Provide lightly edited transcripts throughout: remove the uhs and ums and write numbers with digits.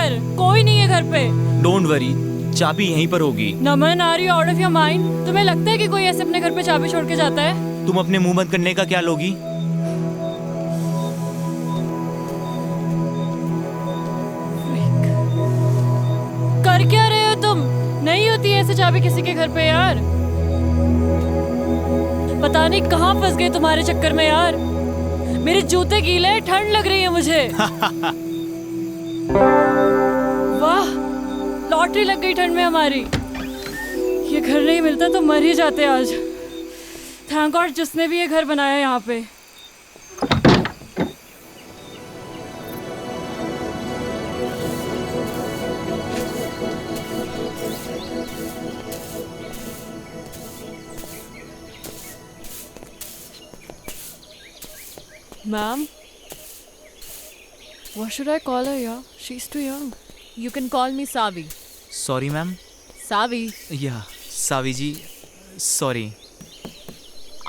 यार, कोई नहीं है घर पे। डोंट वरी, चाबी यहीं पर होगी। Naman, are you out of your mind? तुम्हें लगता है कि कोई ऐसे अपने घर पे चाबी छोड़ के जाता है? तुम अपने मुंह बंद करने का क्या लोगी? कर क्या रहे हो तुम? नहीं होती ऐसे चाबी किसी के घर पे यार। पता नहीं कहाँ फंस गए तुम्हारे चक्कर में यार। मेरे जूते गीले, ठंड लग रही है मुझे। वाह, लॉटरी लग गई ठंड में हमारी। ये घर नहीं मिलता तो मर ही जाते आज। थैंक गॉड जिसने भी ये घर बनाया यहाँ पे। Ma'am, what should I call her? Yeah, she's too young. You can call me Savi. Sorry ma'am. Savi, या सावी जी, sorry.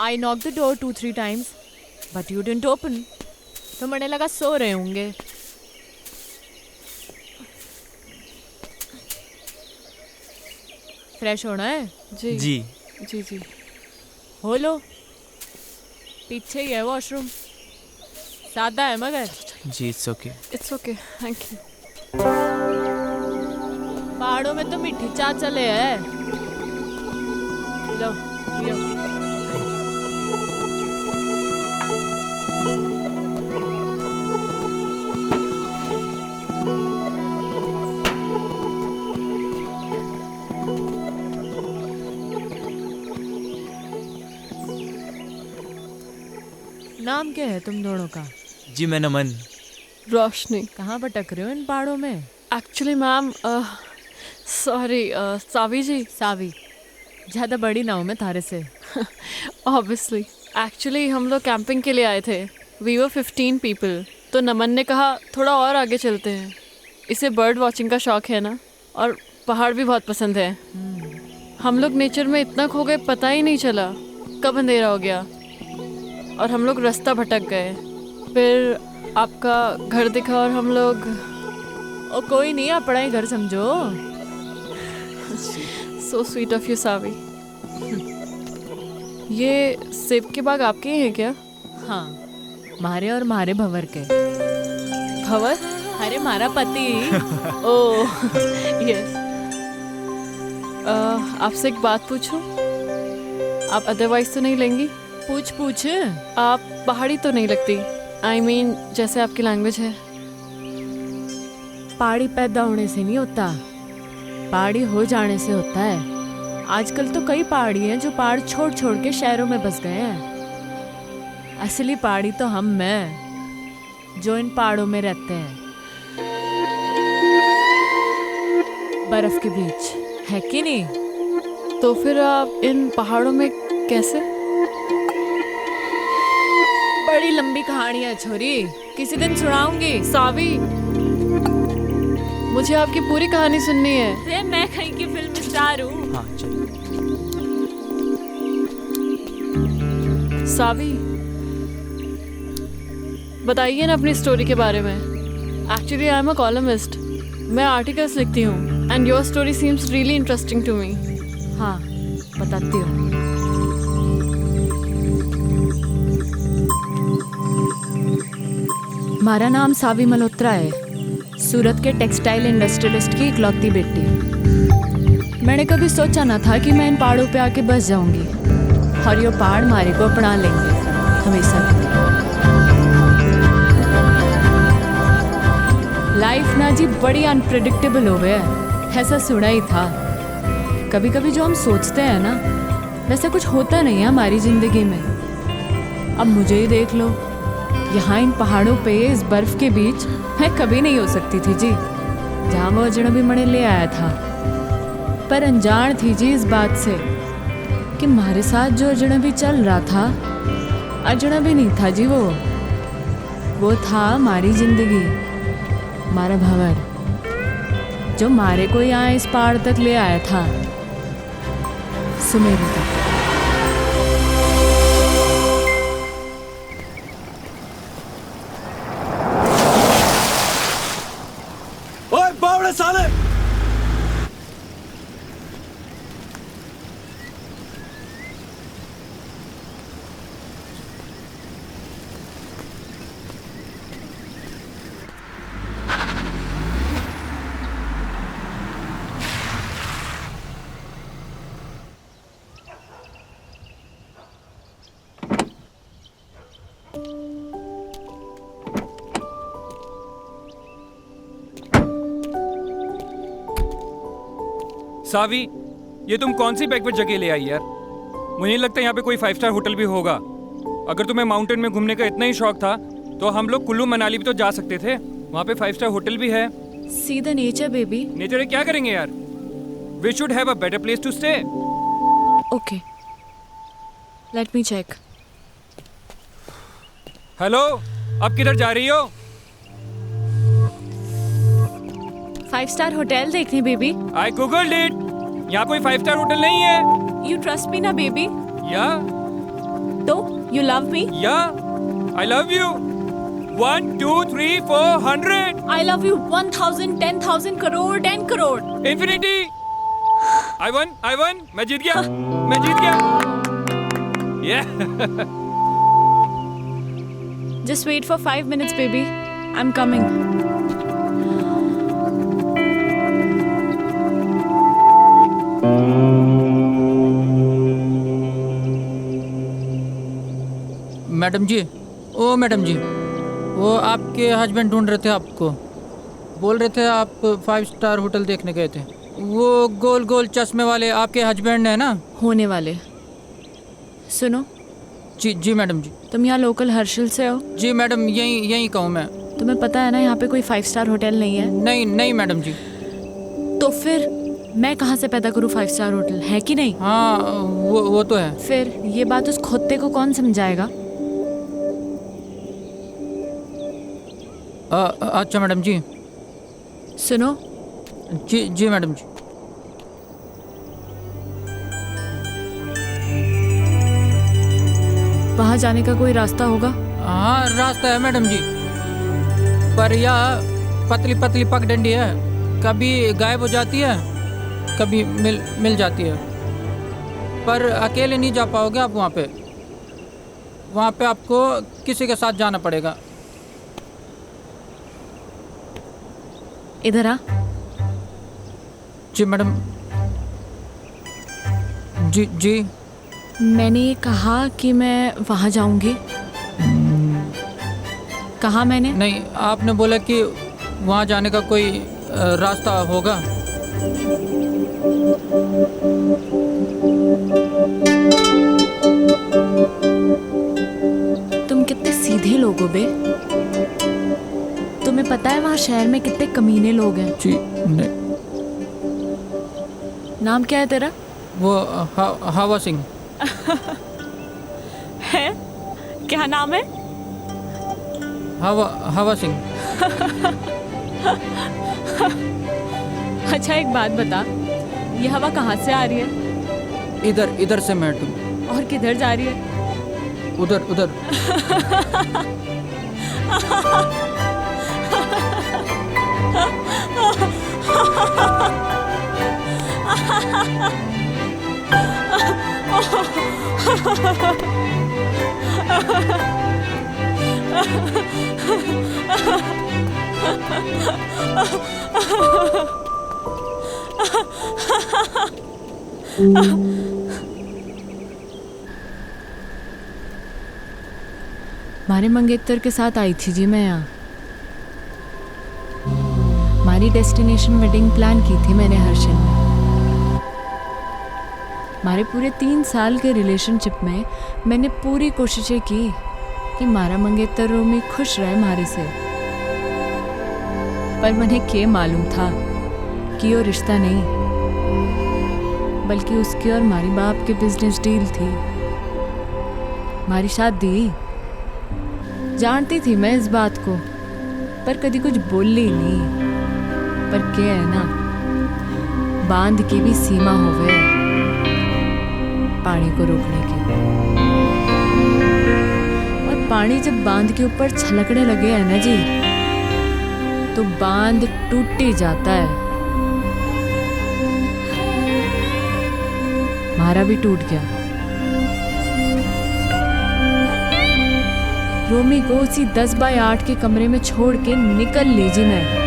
I knocked the door 2-3 times, but you didn't open. तो मैंने लगा सो रहे होंगे। फ्रेश होना है? जी जी जी जी। हो लो, पीछे ही है वॉशरूम। सादा है मगर। जी, it's okay. It's okay, thank you. पहाड़ों में तो मीठी चाय चले है। लो पियो। नाम क्या है तुम दोनों का? जी मैं नमन। रोशनी। कहाँ भटक रहे हो इन पहाड़ों में? Actually, मैम, सॉरी, सावी जी। सावी, ज्यादा बड़ी ना हूँ मैं थारे से। Obviously. Actually, हम लोग कैंपिंग के लिए आए थे। We were 15 people. तो नमन ने कहा थोड़ा और आगे चलते हैं। इसे बर्ड वॉचिंग का शौक है ना, और पहाड़ भी बहुत पसंद है। हम लोग नेचर में इतना खो गए, पता ही नहीं चला कब अंधेरा हो गया और हम लोग रास्ता भटक गए। फिर आपका घर दिखा और हम लोग। ओ कोई नहीं, अपना ही घर समझो। सो स्वीट ऑफ यू सावी। ये सेब के बाग आपके ही हैं क्या? हाँ, मारे और मारे भंवर के। भंवर? अरे मारा पति। Oh yes. आपसे एक बात पूछूं? आप अदरवाइज तो नहीं लेंगी? पूछ पूछ। आप पहाड़ी तो नहीं लगती। I mean, जैसे आपकी लैंग्वेज है। पहाड़ी पैदा होने से नहीं होता, पहाड़ी हो जाने से होता है। आजकल तो कई पहाड़ी हैं जो पहाड़ छोड़ छोड़ के शहरों में बस गए हैं। असली पहाड़ी तो हम हैं जो इन पहाड़ों में रहते हैं, बर्फ के बीच, है कि नहीं? तो फिर आप इन पहाड़ों में कैसे? बड़ी लंबी कहानी है छोरी, किसी दिन सुनाऊंगी। सावी, मुझे आपकी पूरी कहानी सुननी है। अरे मैं कहीं की फिल्म स्टार हूँ। हाँ चलिए। सावी, बताइए ना अपनी स्टोरी के बारे में। Actually I am a columnist. मैं आर्टिकल्स लिखती हूँ and your story seems really interesting to me. हाँ बताती हूँ। हमारा नाम सावी मल्होत्रा है, सूरत के टेक्सटाइल इंडस्ट्रियलिस्ट की इकलौती बेटी। मैंने कभी सोचा ना था कि मैं इन पहाड़ों पे आके बस जाऊंगी और ये पहाड़ हमारे को अपना लेंगे हमेशा के लिए। लाइफ ना जी बड़ी अनप्रेडिक्टेबल हो गया है, ऐसा सुना ही था। कभी कभी जो हम सोचते हैं ना, वैसा कुछ होता नहीं है हमारी ज़िंदगी में। अब मुझे ही देख लो, यहाँ इन पहाड़ों पे इस बर्फ़ के बीच मैं कभी नहीं हो सकती थी जी, जहाँ वो अजनबी मणे ले आया था। पर अनजान थी जी इस बात से कि हमारे साथ जो अजनबी चल रहा था, अजनबी नहीं था जी, वो था हमारी ज़िंदगी, हमारा भंवर, जो हमारे को यहाँ इस पहाड़ तक ले आया था, सुमेरु तक। ओए बावड़े साले। सावी, ये तुम कौन सी बैकवर्ड जगह ले आई यार? मुझे नहीं लगता यहाँ पे कोई 5 स्टार होटल भी होगा। अगर तुम्हें माउंटेन में घूमने का इतना ही शौक था तो हम लोग कुल्लू मनाली भी तो जा सकते थे। वहाँ पे 5 स्टार होटल भी है। See the nature baby. Nature में क्या करेंगे यार? We should have a better place to stay. Okay, let me check. Hello, अब किधर जा रही हो? 5 स्टार होटल देखने बेबी। I googled it. यहाँ कोई 5 स्टार होटल नहीं है। यू ट्रस्ट मी ना बेबी? या तो यू लव मी? या I love you. 1 2 3 4 100 I love you 1000 10,000 crore 10 crore. Infinity. I won. मैं जीत गया। मैं जीत गया। Just wait for 5 minutes baby. I'm coming. Madam ji, ओ मैडम जी, वो आपके हस्बैंड ढूंढ रहे थे आपको। बोल रहे थे आप 5 स्टार होटल देखने गए थे। वो गोल गोल चश्मे वाले आपके हस्बैंड है ना? होने वाले। सुनो, जी जी मैडम जी। तुम यहाँ लोकल हर्षिल से हो? जी मैडम, यहीं कहूँ मैं। तुम्हें पता है ना यहाँ पे कोई 5 स्टार होटल नहीं है? नहीं मैडम जी। तो फिर मैं कहाँ से पैदा करूँ 5 स्टार होटल, है कि नहीं? हाँ, वो तो है। फिर ये बात उस खोते को कौन समझाएगा? अच्छा मैडम जी। सुनो, जी मैडम जी। वहाँ जाने का कोई रास्ता होगा? हाँ, रास्ता है मैडम जी, पर यह पतली पतली पगडंडी है। कभी गायब हो जाती है, कभी मिल जाती है। पर अकेले नहीं जा पाओगे आप वहाँ पे। वहाँ पे आपको किसी के साथ जाना पड़ेगा। इधर आ। जी मैडम। जी मैंने ये कहा कि मैं वहाँ जाऊंगी। कहा मैंने? नहीं, आपने बोला कि वहाँ जाने का कोई रास्ता होगा। तुम कितने सीधे लोग हो बे। तुम्हें पता है वहाँ शहर में कितने कमीने लोग हैं? जी नहीं। नाम क्या है तेरा? वो हवा सिंह है? क्या नाम है? हवा सिंह। अच्छा एक बात बता, ये हवा कहाँ से आ रही है? इधर से मैडम। और किधर जा रही है? उधर। मारे मंगेतर के साथ आई थी जी मैं यहाँ। हमारी डेस्टिनेशन वेडिंग प्लान की थी मैंने हर्षिल में। हमारे पूरे 3 साल के रिलेशनशिप में मैंने पूरी कोशिशें की कि मारा मंगेतर रोमी खुश रहे हमारे से। पर मुझे क्या मालूम था कि वो रिश्ता नहीं, बल्कि उसकी और हमारी बाप की बिजनेस डील थी। हमारी शादी जानती थी मैं इस बात को, पर कभी कुछ बोली नहीं। पर क्या है ना, बांध की भी सीमा होवे पानी को रोकने की। और पानी जब बांध के ऊपर छलकने लगे है ना जी, तो बांध टूट ही जाता है। हमारा भी टूट गया। रोमी को उसी 10 बाय 8 के कमरे में छोड़ के निकल लीजिए मैं।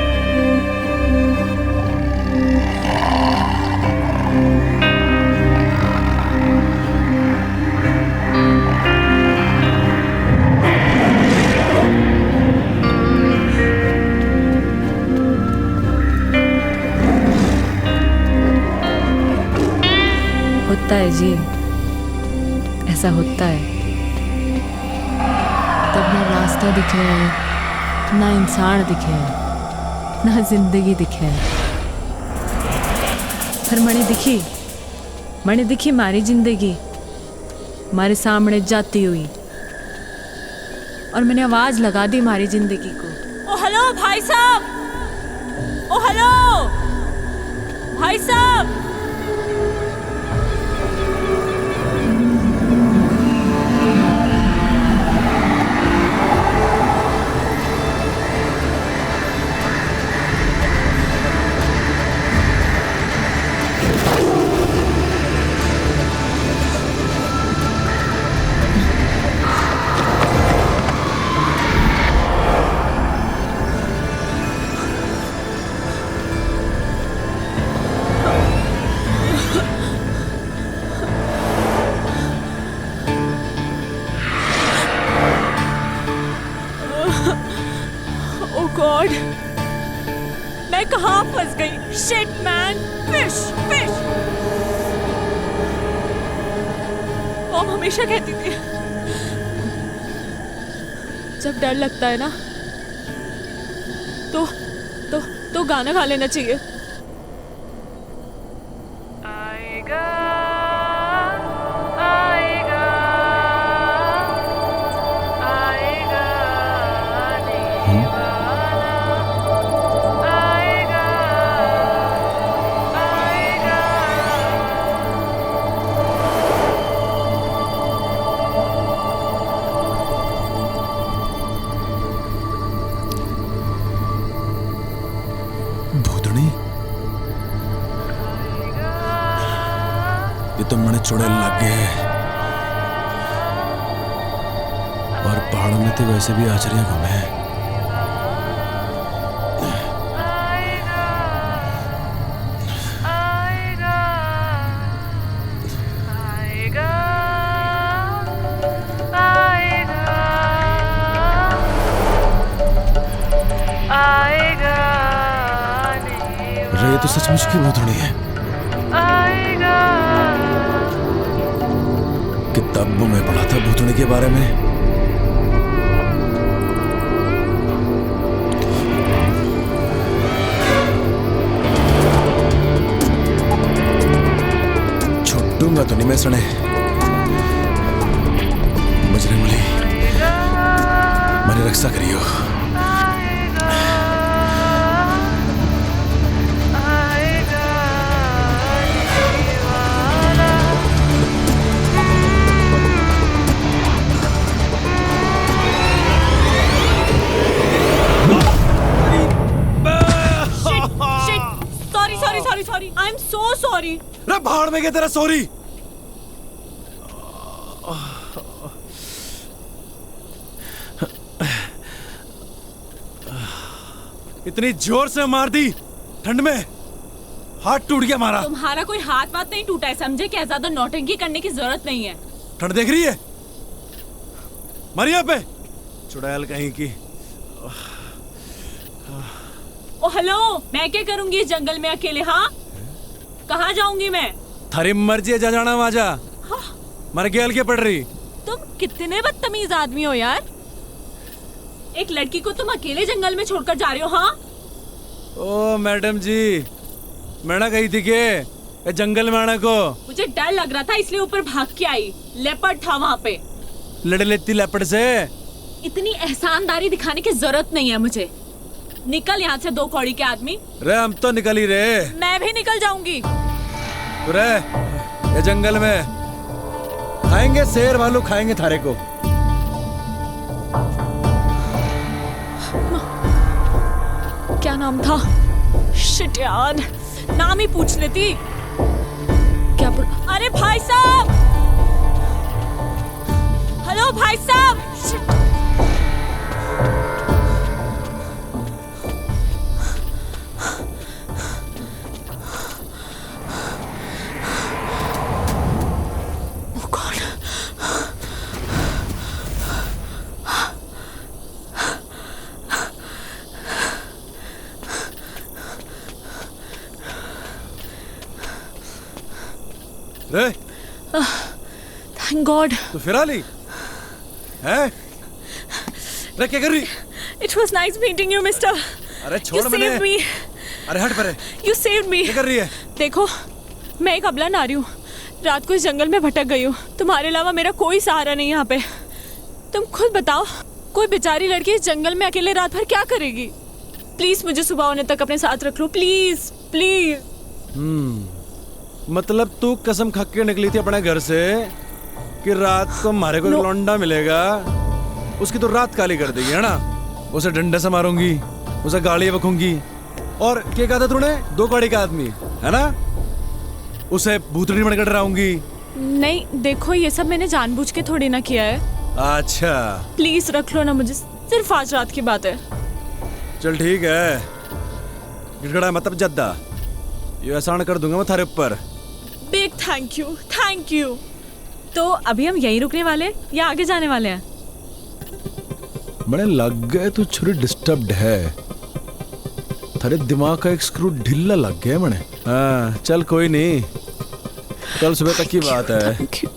होता है जी, ऐसा होता है। तब ना रास्ता दिखे, ना इंसान दिखे, ना जिंदगी दिखे। फिर मैंने दिखी हमारी जिंदगी हमारे सामने जाती हुई, और मैंने आवाज लगा दी हमारी जिंदगी को। ओ हेलो भाई साहब, ओ हेलो भाई साहब। गॉड, मैं कहाँ फंस गई? Shit man, fish fish. Mom हमेशा कहती थी जब डर लगता है ना तो गाना गा लेना चाहिए। आएगा आएगा आएगा ये तो मने चुड़ैल लग गए, और पहाड़ों में तो वैसे भी आचरियां कम है। अरे ये तो सचमुच की भूतनी है। किताबों में पढ़ा था भूतनी के बारे में। छुट्टूंगा तो नहीं मैं सने। मुझे मिली मेरी रक्षा करियो। Sorry, I am so sorry. रे भाड़ में गया तेरा सॉरी। इतनी जोर से मार दी ठंड में, हाथ टूट गया हमारा। तुम्हारा कोई हाथ वाथ नहीं टूटा है, समझे? क्या ज्यादा नौटंकी करने की जरूरत नहीं है। ठंड देख रही है मरिया पे, चुड़ैल कहीं की। ओ हेलो, मैं क्या करूंगी इस जंगल में अकेले? हाँ, कहाँ जाऊंगी मैं? थारी मर्जी है, जा जाना वहां जा। हाँ? मर गया के पड़ रही। तुम कितने बदतमीज आदमी हो यार। एक लड़की को तुम अकेले जंगल में छोड़कर जा रहे हो? हाँ? ओ मैडम जी, मैं ना गई थी के जंगल में आने को। मुझे डर लग रहा था इसलिए ऊपर भाग के आई। लेपर्ड था वहाँ पे। लड़ लेती लेपर्ड से। इतनी एहसानदारी दिखाने की जरूरत नहीं है मुझे। निकल यहाँ से, दो कौड़ी के आदमी। रे हम तो निकल ही रहे। मैं भी निकल जाऊंगी। रे ये जंगल में खाएंगे, शेर भालू खाएंगे थारे को। नाम था? शिट यार, नाम ही पूछ लेती। क्या अरे भाई साहब, हेलो भाई साहब। शिट। वो कौन? रे थैंक गॉड। तो फिर आ ली है? रे क्या कर रही? It was nice meeting you, mister. अरे You छोड़ मैंने। saved me. अरे हट परे। You saved me. क्या कर रही है? देखो, मैं एक अबला नारी हूँ। रात को इस जंगल में भटक गई हूँ। तुम्हारे अलावा मेरा कोई सहारा नहीं यहाँ पे। तुम खुद बताओ, कोई बेचारी लड़की इस जंगल में अकेले रात भर क्या करेगी? प्लीज मुझे सुबह होने तक अपने साथ रख लो, प्लीज प्लीज। मतलब तू कसम खा के निकली थी अपने घर से कि रात को हमारे को एक लौंडा मिलेगा, उसकी तो रात काली कर देगी, है ना? उसे डंडे से मारूंगी, उसे गाड़ी बकूंगी, और क्या कहा था तूने? 2 गाड़ी का आदमी, है ना? उसे भूतड़ी बनकर डराऊंगी। नहीं देखो, ये सब मैंने जानबूझ के थोड़ी ना किया है। अच्छा प्लीज रख लो ना मुझे, सिर्फ आज रात की बात है। चल ठीक है, गिड़गड़ा मतलब जद्दा, ये एहसान कर दूंगा मैं थारे ऊपर। Big thank you. तो अभी हम यहीं रुकने वाले हैं या आगे जाने वाले हैं? बड़े लग गए तू छुरी डिस्टर्ब्ड है, थारे दिमाग का एक स्क्रू ढीला लग गया मने। हाँ चल कोई नहीं, कल सुबह तक की बात है। Thank you.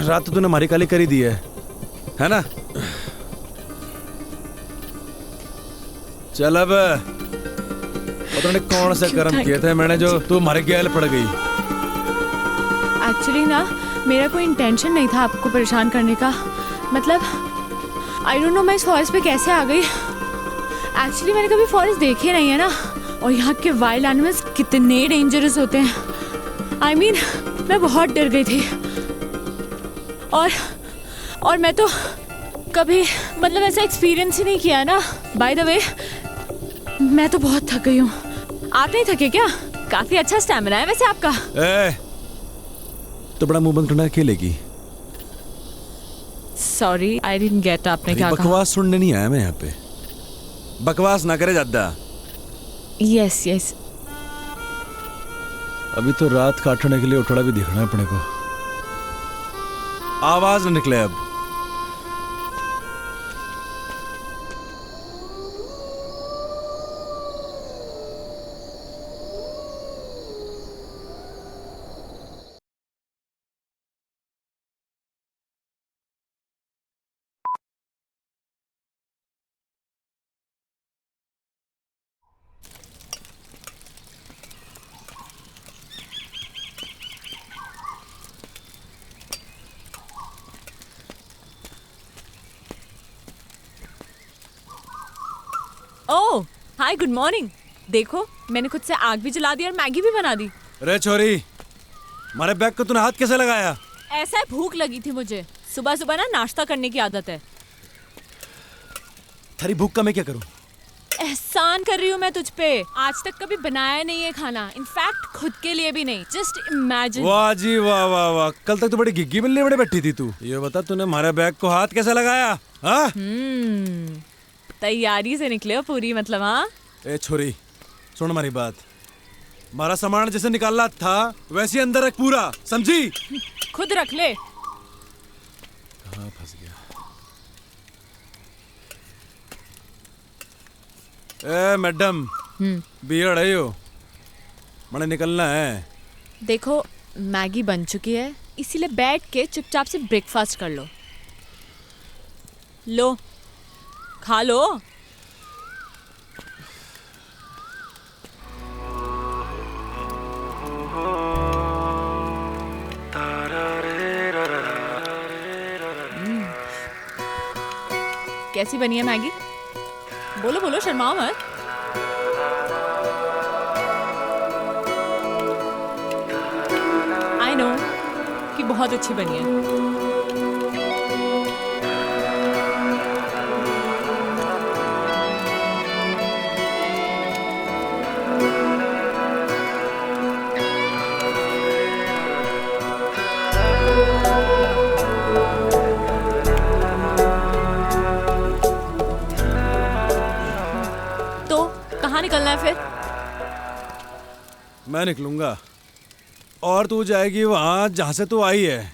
रात तो तूने हमारी काली करी दी है ना? चल अब पता नहीं कौन से कर्म किए थे मैंने जो तू हमारे गैल पड़ गई। एक्चुअली ना, मेरा कोई इंटेंशन नहीं था आपको परेशान करने का। मतलब आई डोंट नो मैं इस फॉरेस्ट पे कैसे आ गई। एक्चुअली मैंने कभी फॉरेस्ट देखे नहीं है ना, और यहाँ के वाइल्ड एनिमल्स कितने डेंजरस होते हैं। आई मीन मैं बहुत डर गई थी, और मैं तो कभी मतलब ऐसा एक्सपीरियंस ही नहीं किया ना। बाय द वे, मैं तो बहुत थक गई हूँ। आप नहीं थके क्या? काफी अच्छा स्टैमिना है वैसे आपका। तो बड़ा मुंह बंद करना अकेले की। सॉरी आई डिडंट गेट, आपने क्या कहा? बकवास सुनने नहीं आया मैं यहाँ पे, बकवास ना करे ज्यादा। यस। अभी तो रात काटने के लिए उठड़ा भी दिखना है अपने को, आवाज न निकले अब। ओह हाय, गुड मॉर्निंग। देखो मैंने खुद से आग भी जला दी और मैगी भी बना दी। रे छोरी, हमारे बैग को तूने हाथ कैसे लगाया? ऐसा है, भूख लगी थी मुझे। सुबह सुबह ना नाश्ता करने की आदत है। थारी भूख का मैं क्या करूं? एहसान कर रही हूँ मैं तुझ पे। आज तक कभी बनाया नहीं है खाना, इनफैक्ट खुद के लिए भी नहीं। Just imagine. वाह जी वाह वाह वाह, कल तक तो बड़ी गिग्गी बिल्ली बड़े बैठी थी तू। ये बता तूने हमारे बैग को हाथ कैसे लगाया? हाँ? तैयारी से निकले हो पूरी, मतलब। हाँ ए छोरी सुन हमारी बात, हमारा सामान जैसे निकालना था वैसे ही अंदर रख पूरा, समझी? खुद रख ले। कहाँ फंस गया? ए मैडम, बियड़ है यो, मैंने निकलना है। देखो मैगी बन चुकी है, इसीलिए बैठ के चुपचाप से ब्रेकफास्ट कर लो। लो खा लो। कैसी बनी है मैगी? बोलो बोलो, शर्माओ मत। आई नो कि बहुत अच्छी बनी है। निकलना है फिर? मैं निकलूंगा और तू जाएगी वहाँ जहाँ से तू आई है।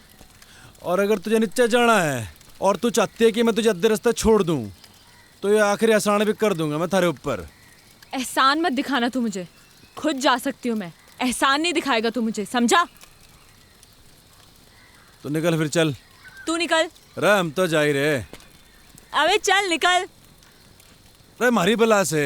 और अगर तुझे नीचे जाना है और तू चाहती है कि मैं तुझे अद्धे रास्ते छोड़ दूँ तो ये आखिरी एहसान भी कर दूंगा मैं थारे ऊपर। एहसान मत दिखाना तू मुझे, खुद जा सकती हूँ मैं। एहसान नहीं दिखाएगा तू मुझे, समझा? तो निकल फिर चल। तू निकल। रे हम तो जा ही रहे। अबे चल निकल। रे मारी बला से।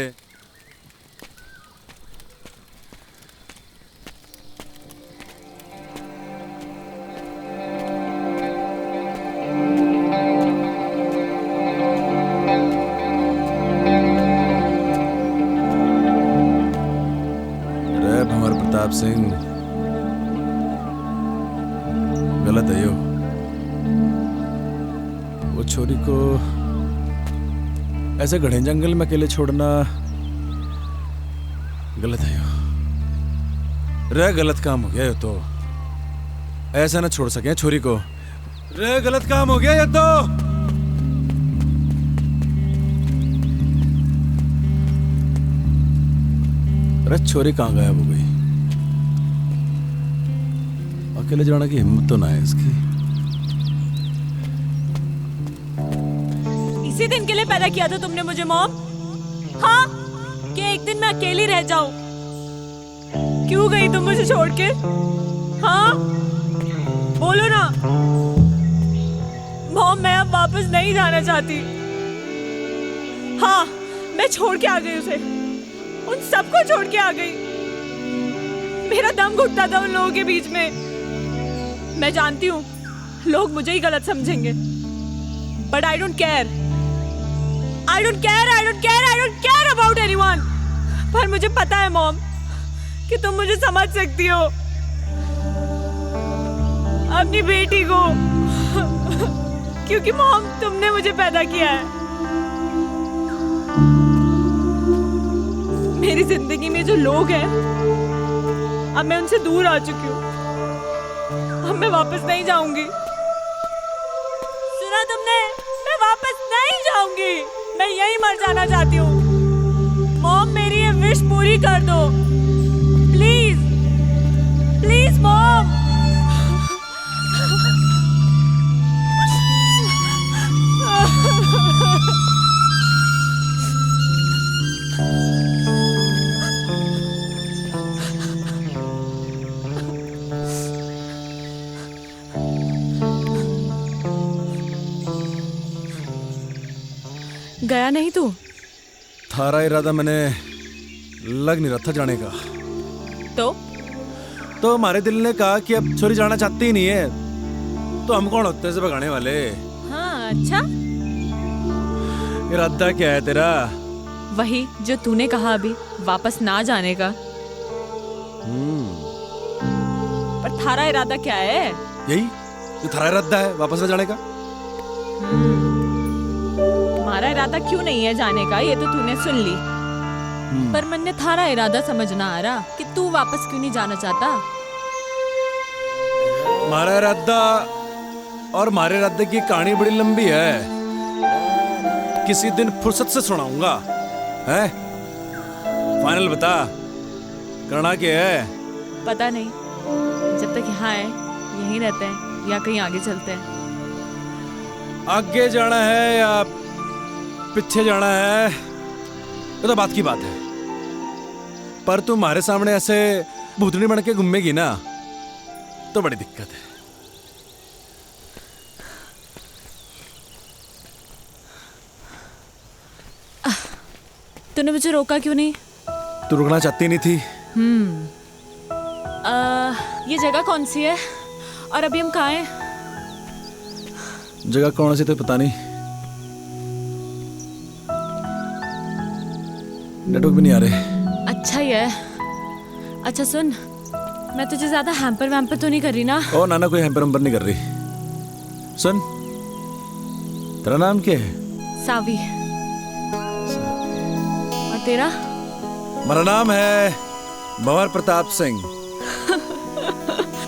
रे भंवर प्रताप सिंह, गलत है यो। वो छोरी को ऐसे घने जंगल में अकेले छोड़ना गलत है यो। रे गलत काम हो गया ये तो। ऐसा ना छोड़ सके छोरी को। रे गलत काम हो गया ये तो। अरे छोरी कहाँ गायब हो गई? अकेले जाने की हिम्मत तो ना है इसकी। इसी दिन के लिए पैदा किया था तुमने मुझे मॉम? हाँ, कि एक दिन मैं अकेली रह जाऊं? क्यों गई तुम मुझे छोड़ के? हाँ, बोलो ना। मॉम मैं अब वापस नहीं जाना चाहती। हाँ, मैं छोड़ के आ गई उसे, उन सबको छोड़ के आ गई। मेरा दम घुटता था उन लोगों के बीच में। मैं जानती हूँ लोग मुझे ही गलत समझेंगे, but I don't care. I don't care about anyone। पर मुझे पता है मॉम कि तुम मुझे समझ सकती हो, अपनी बेटी को। क्योंकि मॉम तुमने मुझे पैदा किया है। मेरी जिंदगी में जो लोग हैं अब मैं उनसे दूर आ चुकी हूँ। अब मैं वापस नहीं जाऊंगी। सुना तुमने? मैं वापस नहीं जाऊंगी। मैं यहीं मर जाना चाहती हूँ। मॉम मेरी ये विश पूरी कर दो प्लीज, प्लीज मॉम। गया नहीं तू? थारा इरादा मैंने लग नहीं रहा था जाने का। तो हमारे दिल ने कहा कि अब छोरी जाना चाहती ही नहीं है, तो हम कौन होते हैं इसे भगाने वाले? हाँ अच्छा, इरादा क्या है तेरा? वही जो तूने कहा अभी, वापस ना जाने का। पर थारा इरादा क्या है? यही जो थारा इरादा है, वापस ना जाने का। हमारा इरादा क्यों नहीं है जाने का, ये तो तूने सुन ली। पर मन ने थारा इरादा समझना आ रहा कि तू वापस क्यों नहीं जाना चाहता। हमारा इरादा और हमारे इरादे की कहानी बड़ी लंबी है, किसी दिन फुर्सत से सुनाऊंगा। है फाइनल बता, करना क्या है? पता नहीं, जब तक यहाँ है यहीं रहते हैं या कहीं आगे चलते हैं। आगे जाना है या पीछे जाना है ये तो बात की बात है, पर तू हमारे सामने ऐसे भूतनी बन के घूमेगी ना तो बड़ी दिक्कत है। तूने मुझे रोका क्यों नहीं? तू रुकना चाहती नहीं थी। ये जगह कौन सी है और अभी हम कहाँ हैं? जगह कौन सी तो पता नहीं, नेटवर्क भी नहीं आ रहे। अच्छा ही है। अच्छा सुन, मैं तुझे ज्यादा हैम्पर वैम्पर तो नहीं कर रही ना? ओ नाना, कोई हैम्पर वैम्पर नहीं कर रही। सुन, तेरा नाम क्या है? सावी। और तेरा? मेरा नाम है भंवर प्रताप सिंह।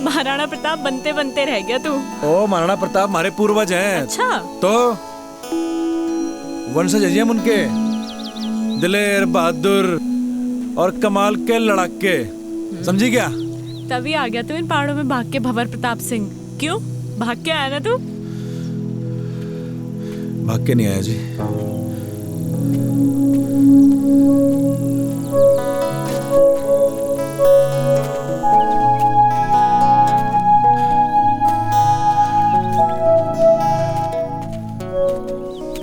महाराणा प्रताप बनते बनते रह गया तू। ओ महाराणा प्रताप हमारे पूर्वज हैं। अच्छा, तो वंशज हैं हम उनके, दिलेर बहादुर और कमाल के लड़ाके, समझी क्या? तभी आ गया तू इन पहाड़ों में भाग के भंवर प्रताप सिंह। क्यों भाग के आया ना तू? भाग के नहीं आया जी।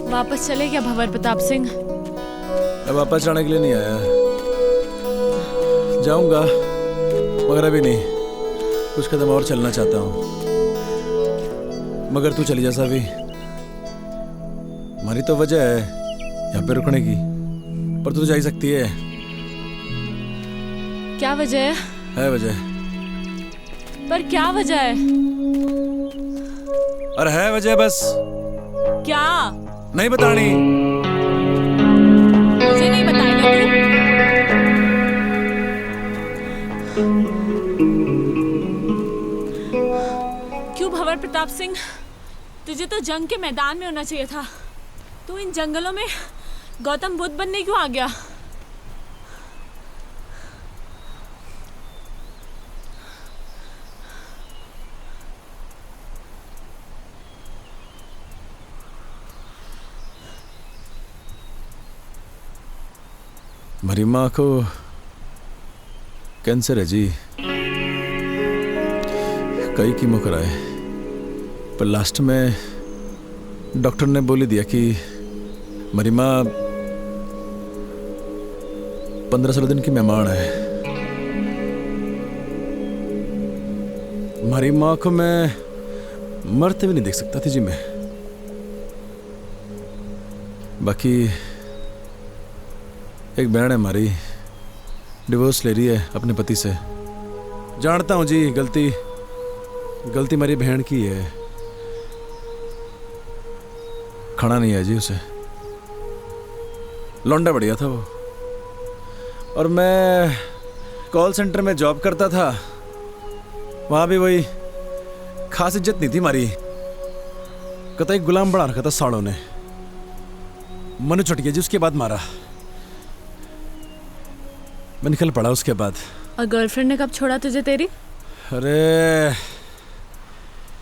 वापस चले क्या भंवर प्रताप सिंह? मैं वापस जाने के लिए नहीं आया, जाऊंगा मगर अभी नहीं, कुछ कदम और चलना चाहता हूँ। मगर तू चली जा सावी, हमारी तो वजह है यहाँ पे रुकने की, पर तू जा ही सकती है। क्या वजह है वजह, पर क्या वजह है? और है वजह बस, क्या? नहीं बतानी। मुझे नहीं बताएगा तू? क्यों भंवर प्रताप सिंह, तुझे तो जंग के मैदान में होना चाहिए था। तू इन जंगलों में गौतम बुद्ध बनने क्यों आ गया? मेरी माँ को कैंसर है जी, कई कीमो कराए, पर लास्ट में डॉक्टर ने बोली दिया कि मेरी माँ 15-16 दिन की मेहमान है। हमारी माँ को मैं मरते भी नहीं देख सकता थी जी मैं। बाकी एक बहन है हमारी, डिवोर्स ले रही है अपने पति से। जानता हूँ जी, गलती मेरी बहन की है, खड़ा नहीं है जी उसे। लौंडा बढ़िया था वो, और मैं कॉल सेंटर में जॉब करता था, वहाँ भी वही खास इज्जत नहीं थी हमारी। कतई गुलाम बना रखा था साड़ों ने। मनु छुट गया जी, उसके बाद मारा, मैं निकल पड़ा उसके बाद। और गर्लफ्रेंड ने कब छोड़ा तुझे तेरी? अरे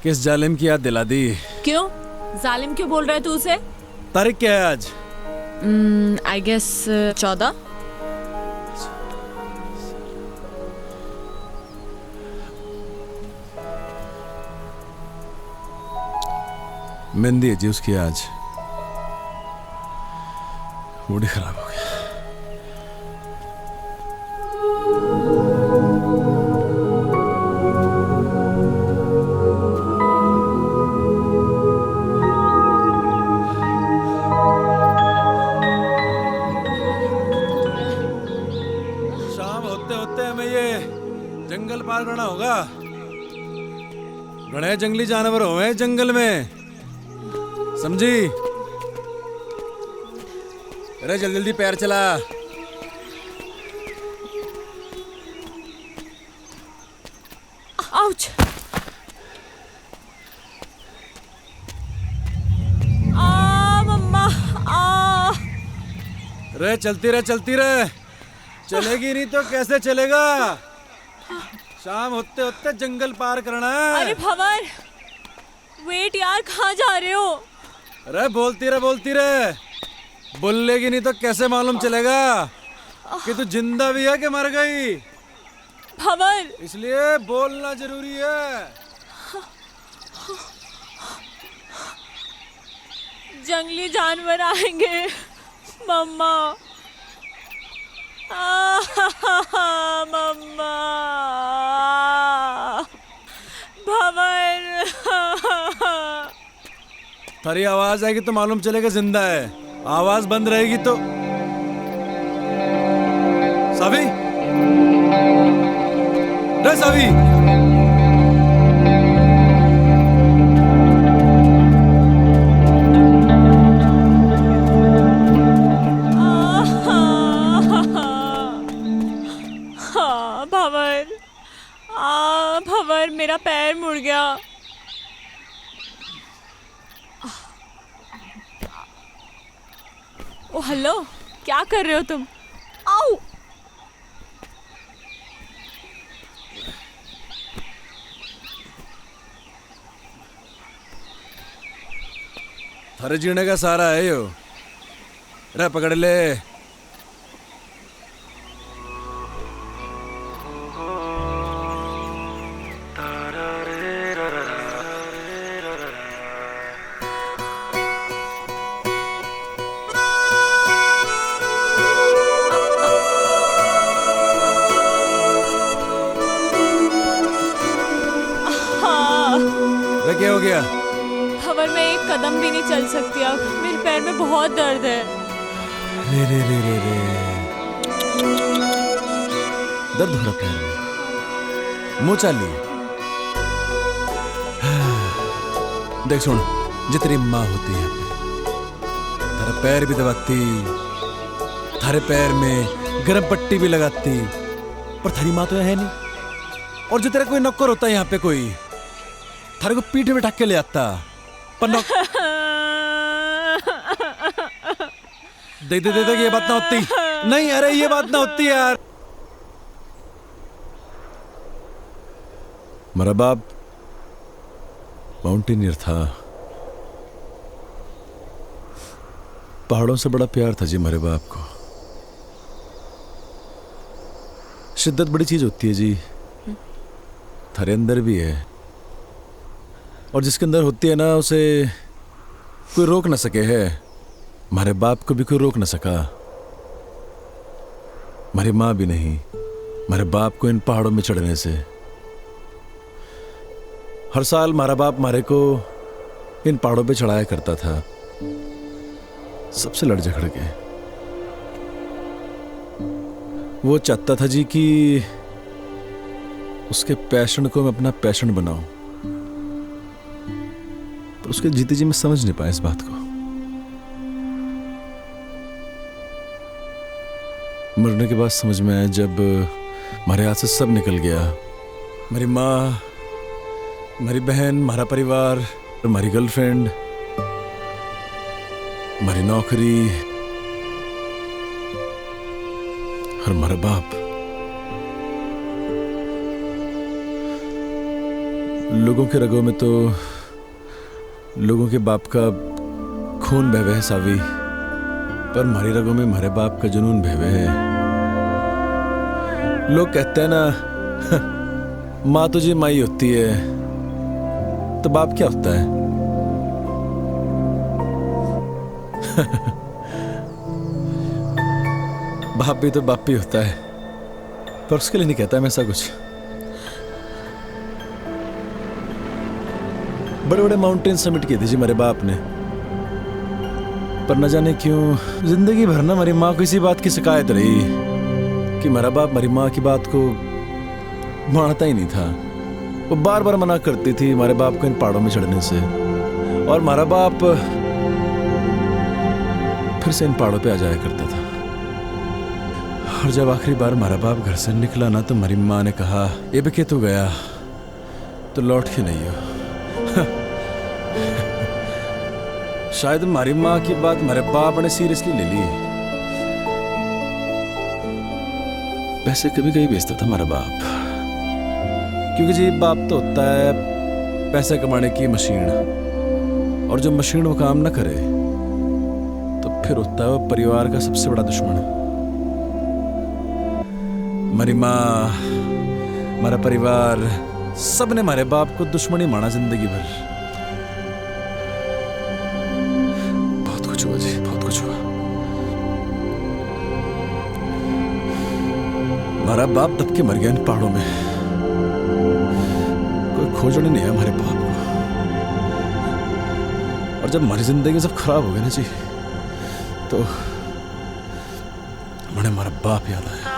किस जालिम की याद दिला दी। क्यों जालिम क्यों बोल रहा है तू उसे? तारीख क्या है आज? I guess 14। मेहंदी है जी उसकी आज, मूड ही खराब हो गया। शाम होते होते हमें ये जंगल पार करना होगा। बड़े जंगली जानवर हुए जंगल में, समझी? अरे जल्दी जल्दी पैर चला। आउच! आ मम्मा आ! रे चलती रहे चलती रहे, चलेगी नहीं तो कैसे चलेगा? शाम होते होते जंगल पार करना है। अरे भंवर, वेट यार, कहाँ जा रहे हो? अरे बोलती रहे, बोलेगी नहीं तो कैसे मालूम चलेगा कि तू जिंदा भी है कि मर गई? भंवर, इसलिए बोलना जरूरी है। जंगली जानवर आएंगे मम्मा। मम्मा, भंवर। थारी आवाज आएगी तो मालूम चलेगा जिंदा है, आवाज बंद रहेगी तो। सावी, रे सावी, भंवर, भंवर, मेरा पैर मुड़ गया। ओ हेलो, क्या कर रहे हो तुम? आओ! अरे जीने का सारा है यो। रे पकड़ ले। रे क्या हो गया? खबर में एक कदम भी नहीं चल सकती अब, मेरे पैर में बहुत दर्द है। रे रे रे रे रे दर्द हो रहा पैर में। मुंह चाली। देख सुन, जे तेरी माँ होती है तेरा पैर भी दबाती, थारे पैर में गर्म पट्टी भी लगाती, पर थारी माँ तो है नहीं। और जो तेरा कोई नौकर होता है यहाँ पे कोई, थारे को पीठ में ढक के ले आता, पर देख ये बात ना होती। नहीं अरे ये बात ना होती यार। मेरा बाप माउंटेनियर था, पहाड़ों से बड़ा प्यार था जी मेरे बाप को। शिद्दत बड़ी चीज होती है जी, थारे अंदर भी है, और जिसके अंदर होती है ना उसे कोई रोक ना सके है। हमारे बाप को भी कोई रोक ना सका, हमारी माँ भी नहीं, हमारे बाप को इन पहाड़ों में चढ़ने से। हर साल हमारा बाप हमारे को इन पहाड़ों पे चढ़ाया करता था, सबसे लड़ झगड़ के। वो चाहता था जी कि उसके पैशन को मैं अपना पैशन बनाऊं, पर उसके जीते जी मैं समझ नहीं पाया इस बात को। मरने के बाद समझ में आया जब हमारे हाथ से सब निकल गया। मेरी माँ, मेरी बहन, हमारा परिवार, हमारी गर्लफ्रेंड, हमारी नौकरी और हमारा बाप। लोगों के रगों में तो लोगों के बाप का खून बह है सावी, पर हमारी रगों में हमारे बाप का जुनून बहवे है। लोग कहते हैं ना माँ तुझे माई होती है, तो बाप क्या होता है? बाप भी तो बाप ही होता है, पर उसके लिए नहीं कहता मैं ऐसा कुछ। बड़े बड़े माउंटेन समिट किए थे जी मेरे बाप ने, पर न जाने क्यों जिंदगी भर ना मेरी माँ को इसी बात की शिकायत रही कि मेरा बाप मेरी माँ की बात को मानता ही नहीं था। वो बार बार मना करती थी हमारे बाप को इन पहाड़ों में चढ़ने से, और हमारा बाप फिर से इन पहाड़ों पे आ जाया करता था। और जब आखिरी बार हमारा बाप घर से निकला ना, तो मेरी माँ ने कहा ये भी तू गया तो लौट के नहीं हो। शायद हमारी माँ की बात मेरे बाप ने सीरियसली ले ली। पैसे कभी कभी बेचता था हमारा बाप, क्योंकि जी बाप तो होता है पैसे कमाने की मशीन, और जब मशीन वो काम ना करे तो फिर होता है वो परिवार का सबसे बड़ा दुश्मन। हमारी माँ, हमारा परिवार, सब ने हमारे बाप को दुश्मन ही माना जिंदगी भर। बहुत कुछ हुआ जी, बहुत कुछ हुआ। हमारा बाप दब के मर गया इन पहाड़ों में, कोई खोजने नहीं है हमारे बाप को। और जब हमारी जिंदगी सब खराब हो गई ना जी, तो मुझे हमारा बाप याद आया।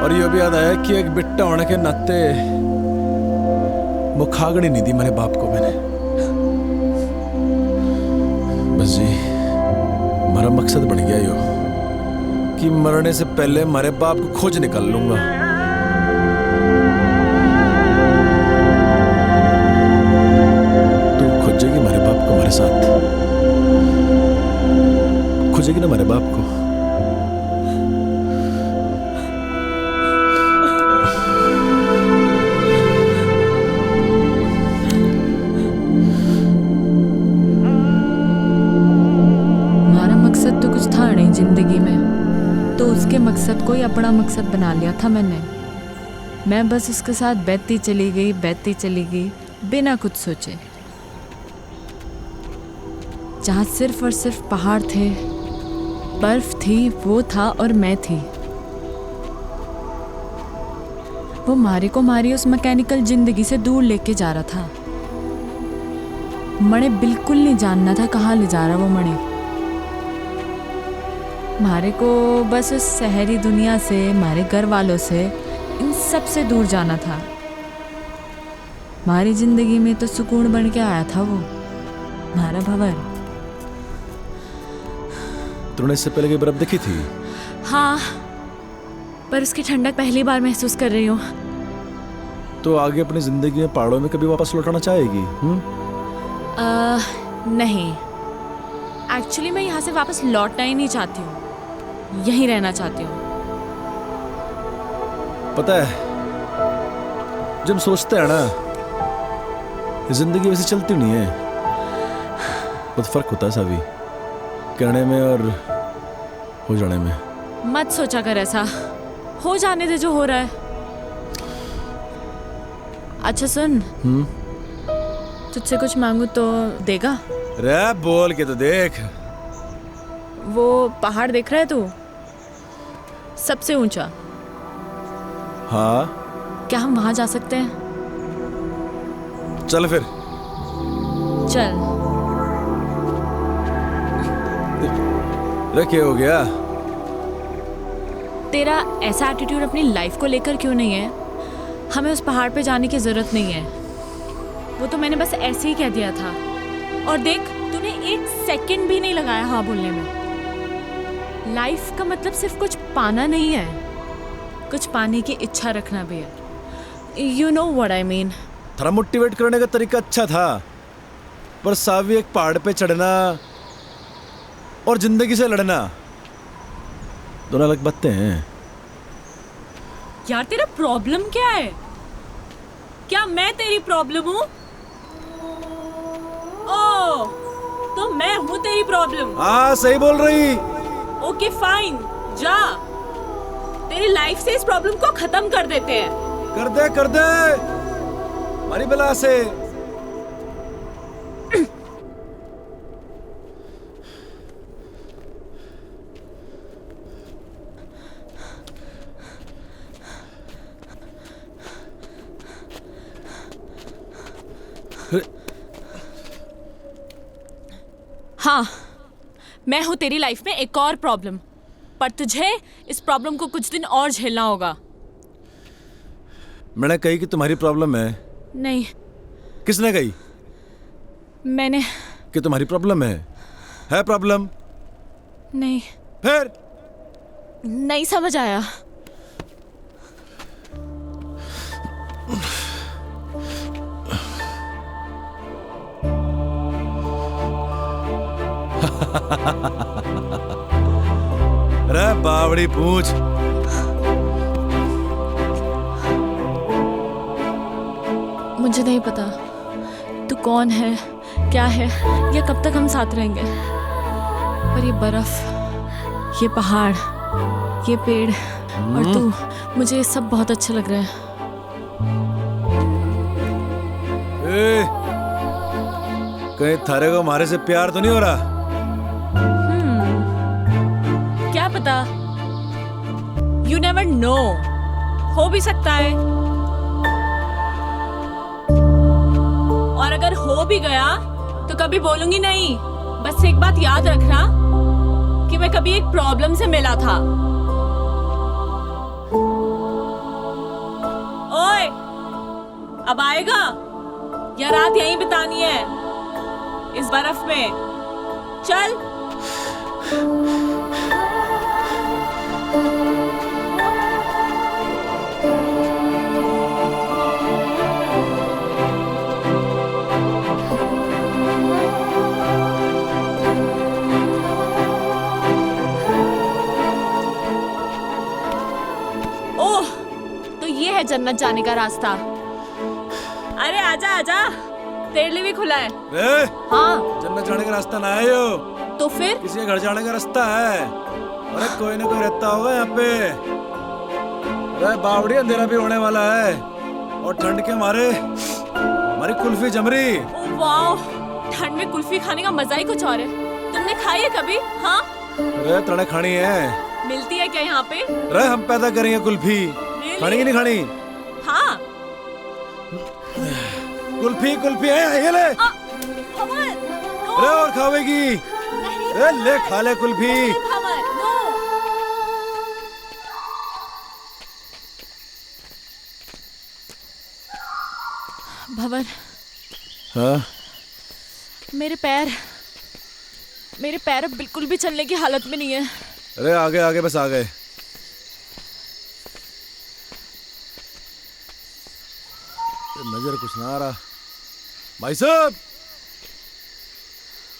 और ये भी याद आया कि एक बिट्टा होने के नाते वो खागड़ी नहीं दी मेरे बाप को मैंने। बस जी हमारा मकसद बन गया यो कि मरने से पहले हमारे बाप को खोज निकाल लूंगा। तू खोजेगी हमारे बाप को, हमारे साथ खोजेगी ना हमारे बाप को। बड़ा मकसद बना लिया था मैंने। मैं बस उसके साथ बहती चली गई बिना कुछ सोचे। जहाँ सिर्फ और सिर्फ पहाड़ थे, बर्फ थी, वो था और मैं थी। वो मारे को मारी उस मैकेनिकल जिंदगी से दूर लेके जा रहा था। मणे बिल्कुल नहीं जानना था कहाँ ले जा रहा वो मणे। मारे को बस उस शहरी दुनिया से, मारे घर वालों से, इन सब से दूर जाना था। हमारी जिंदगी में तो सुकून बन के आया था वो, हमारा भंवर। तूने इससे पहले की बर्फ देखी थी? हाँ, पर उसकी ठंडक पहली बार महसूस कर रही हूँ। तो आगे अपनी जिंदगी में पहाड़ों में कभी वापस लौटाना चाहेगी? नहीं, एक्चुअली मैं यहाँ से वापस लौटना ही नहीं चाहती हूँ, यहीं रहना चाहती हूँ। पता है, जब सोचते हैं ना, जिंदगी वैसे चलती नहीं है। बहुत फर्क होता है सावी, कहने में और हो जाने में। मत सोचा कर ऐसा, हो जाने दे जो हो रहा है। अच्छा सुन, तुझसे कुछ मांगू तो देगा? रे बोल के तो देख। वो पहाड़ देख रहा है तू, सबसे ऊंचा? हाँ। क्या हम वहां जा सकते हैं? चल फिर। चल। रे क्या हो गया? तेरा ऐसा एटीट्यूड अपनी लाइफ को लेकर क्यों नहीं है? हमें उस पहाड़ पे जाने की जरूरत नहीं है, वो तो मैंने बस ऐसे ही कह दिया था। और देख, तूने 1 सेकंड भी नहीं लगाया हाँ बोलने में। लाइफ का मतलब सिर्फ कुछ पाना नहीं है, कुछ पाने की इच्छा रखना भी है। You know what I mean. थोड़ा मोटिवेट करने का तरीका अच्छा था, पर सावी एक पहाड़ पे चढ़ना और जिंदगी से लड़ना दोनों अलग बातें हैं। यार तेरा प्रॉब्लम क्या है? क्या मैं तेरी प्रॉब्लम हूँ? ओह, तो मैं हूँ तेरी प्रॉब्लम? हाँ सही बोल रही। ओके फाइन, जा, तेरी लाइफ से इस प्रॉब्लम को खत्म कर देते हैं। कर दे हमारी बला से। हाँ, मैं हूँ तेरी लाइफ में एक और प्रॉब्लम, पर तुझे इस प्रॉब्लम को कुछ दिन और झेलना होगा। मैंने कही कि तुम्हारी प्रॉब्लम है? नहीं। किसने कही? मैंने। कि तुम्हारी प्रॉब्लम है प्रॉब्लम? नहीं। फिर? नहीं समझ आया। अरे बावड़ी पूछ। मुझे नहीं पता तू कौन है, क्या है, या कब तक हम साथ रहेंगे, पर ये बर्फ, ये पहाड़, ये पेड़ और तू, मुझे ये सब बहुत अच्छा लग रहा है। कहीं थारे को हमारे से प्यार तो नहीं हो रहा? क्या पता, यू नेवर नो, हो भी सकता है। और अगर हो भी गया तो कभी बोलूंगी नहीं। बस एक बात याद रखना कि मैं कभी एक प्रॉब्लम से मिला था। ओए, अब आएगा या रात यहीं बितानी है इस बर्फ में? चल। ओह, तो ये है जन्नत जाने का रास्ता। अरे आजा आजा, तेरे लिए भी खुला है। हाँ, जन्नत जाने का रास्ता ना है यो, तो फिर किसी के घर जाने का रास्ता है। अरे कोई ना कोई रहता होगा यहाँ पे। अरे बावड़ी, अंधेरा भी होने वाला है और ठंड के मारे हमारी कुल्फी जम रही। वाह, ठंड में कुल्फी खाने का मजा ही कुछ और है। तुमने खाई है कभी? हाँ, अरे तड़े खानी है। मिलती है क्या यहाँ पे? अरे हम पैदा करेंगे कुल्फी। खानी की नहीं खानी? हाँ। कुल्फी कुल्फी है, ये ले। अरे और खावेगी? अरे ले, खा ले कुल्फी। भंवर, हाँ? मेरे पैर अब बिल्कुल भी चलने की हालत में नहीं है। अरे आगे आगे, बस आ गए। नजर कुछ ना आ रहा। भाई साहब,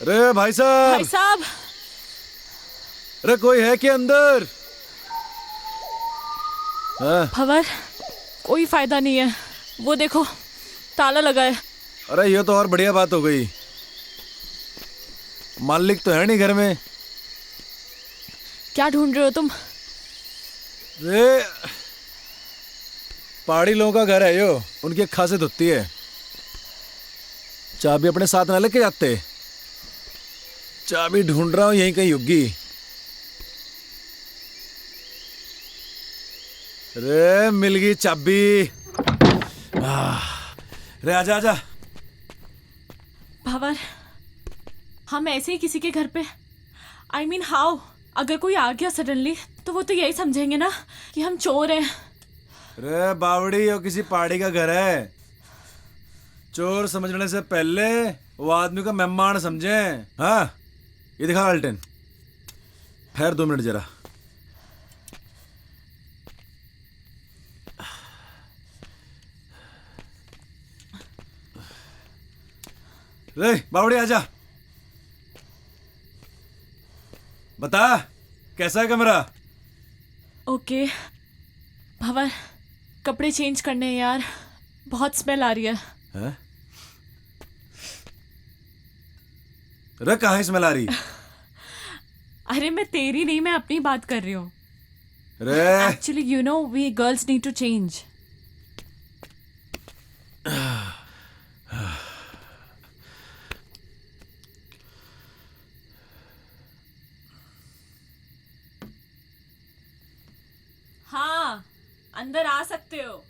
अरे भाई साहब। भाई साहब, अरे कोई है क्या अंदर? हाँ? भंवर, कोई फायदा नहीं है। वो देखो, ताला लगा है। अरे ये तो और बढ़िया बात हो गई। मालिक तो है नहीं घर में। क्या ढूंढ रहे हो तुम? रे, पहाड़ी लोगों का घर है यो, उनकी खासियत होती है। चाबी अपने साथ ना लेके जाते। चाबी ढूंढ रहा हूं, यहीं कहीं होगी। रे मिल गई चाबी। रे आजा आजा। भंवर, हम ऐसे ही किसी के घर पे, I mean हाउ, अगर कोई आ गया सडनली तो वो तो यही समझेंगे ना कि हम चोर हैं। रे बावड़ी, ये किसी पहाड़ी का घर है। चोर समझने से पहले वो आदमी को मेहमान समझे। हाँ, ये दिखा अल्टन। ठहर 2 मिनट जरा। रे बावड़ी आजा। बता, कैसा है कमरा? ओके। भंवर, कपड़े चेंज करने हैं यार, बहुत स्मेल आ रही है। हैं? रे कहाँ स्मेल आ रही? अरे मैं तेरी नहीं, मैं अपनी बात कर रही हूँ। रे actually you know we girls need to change. हाँ, अंदर आ सकते हो।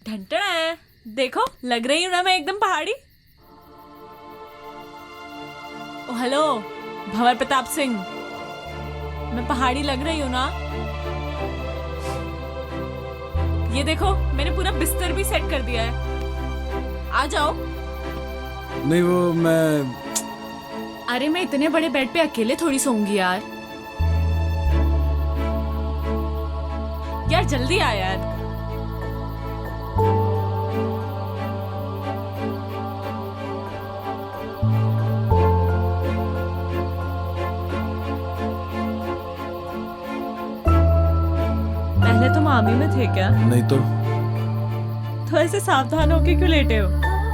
ढंटना है, देखो लग रही हूँ ना मैं एकदम पहाड़ी। ओ हेलो, भंवर प्रताप सिंह, मैं पहाड़ी लग रही हूँ ना? ये देखो, मैंने पूरा बिस्तर भी सेट कर दिया है। आ जाओ। नहीं, वो मैं अरे मैं इतने बड़े बेड पे अकेले थोड़ी सोऊंगी यार। यार जल्दी आ यार। पहले तुम आर्मी में थे क्या? नहीं तो ऐसे सावधान होके क्यों लेटे हो?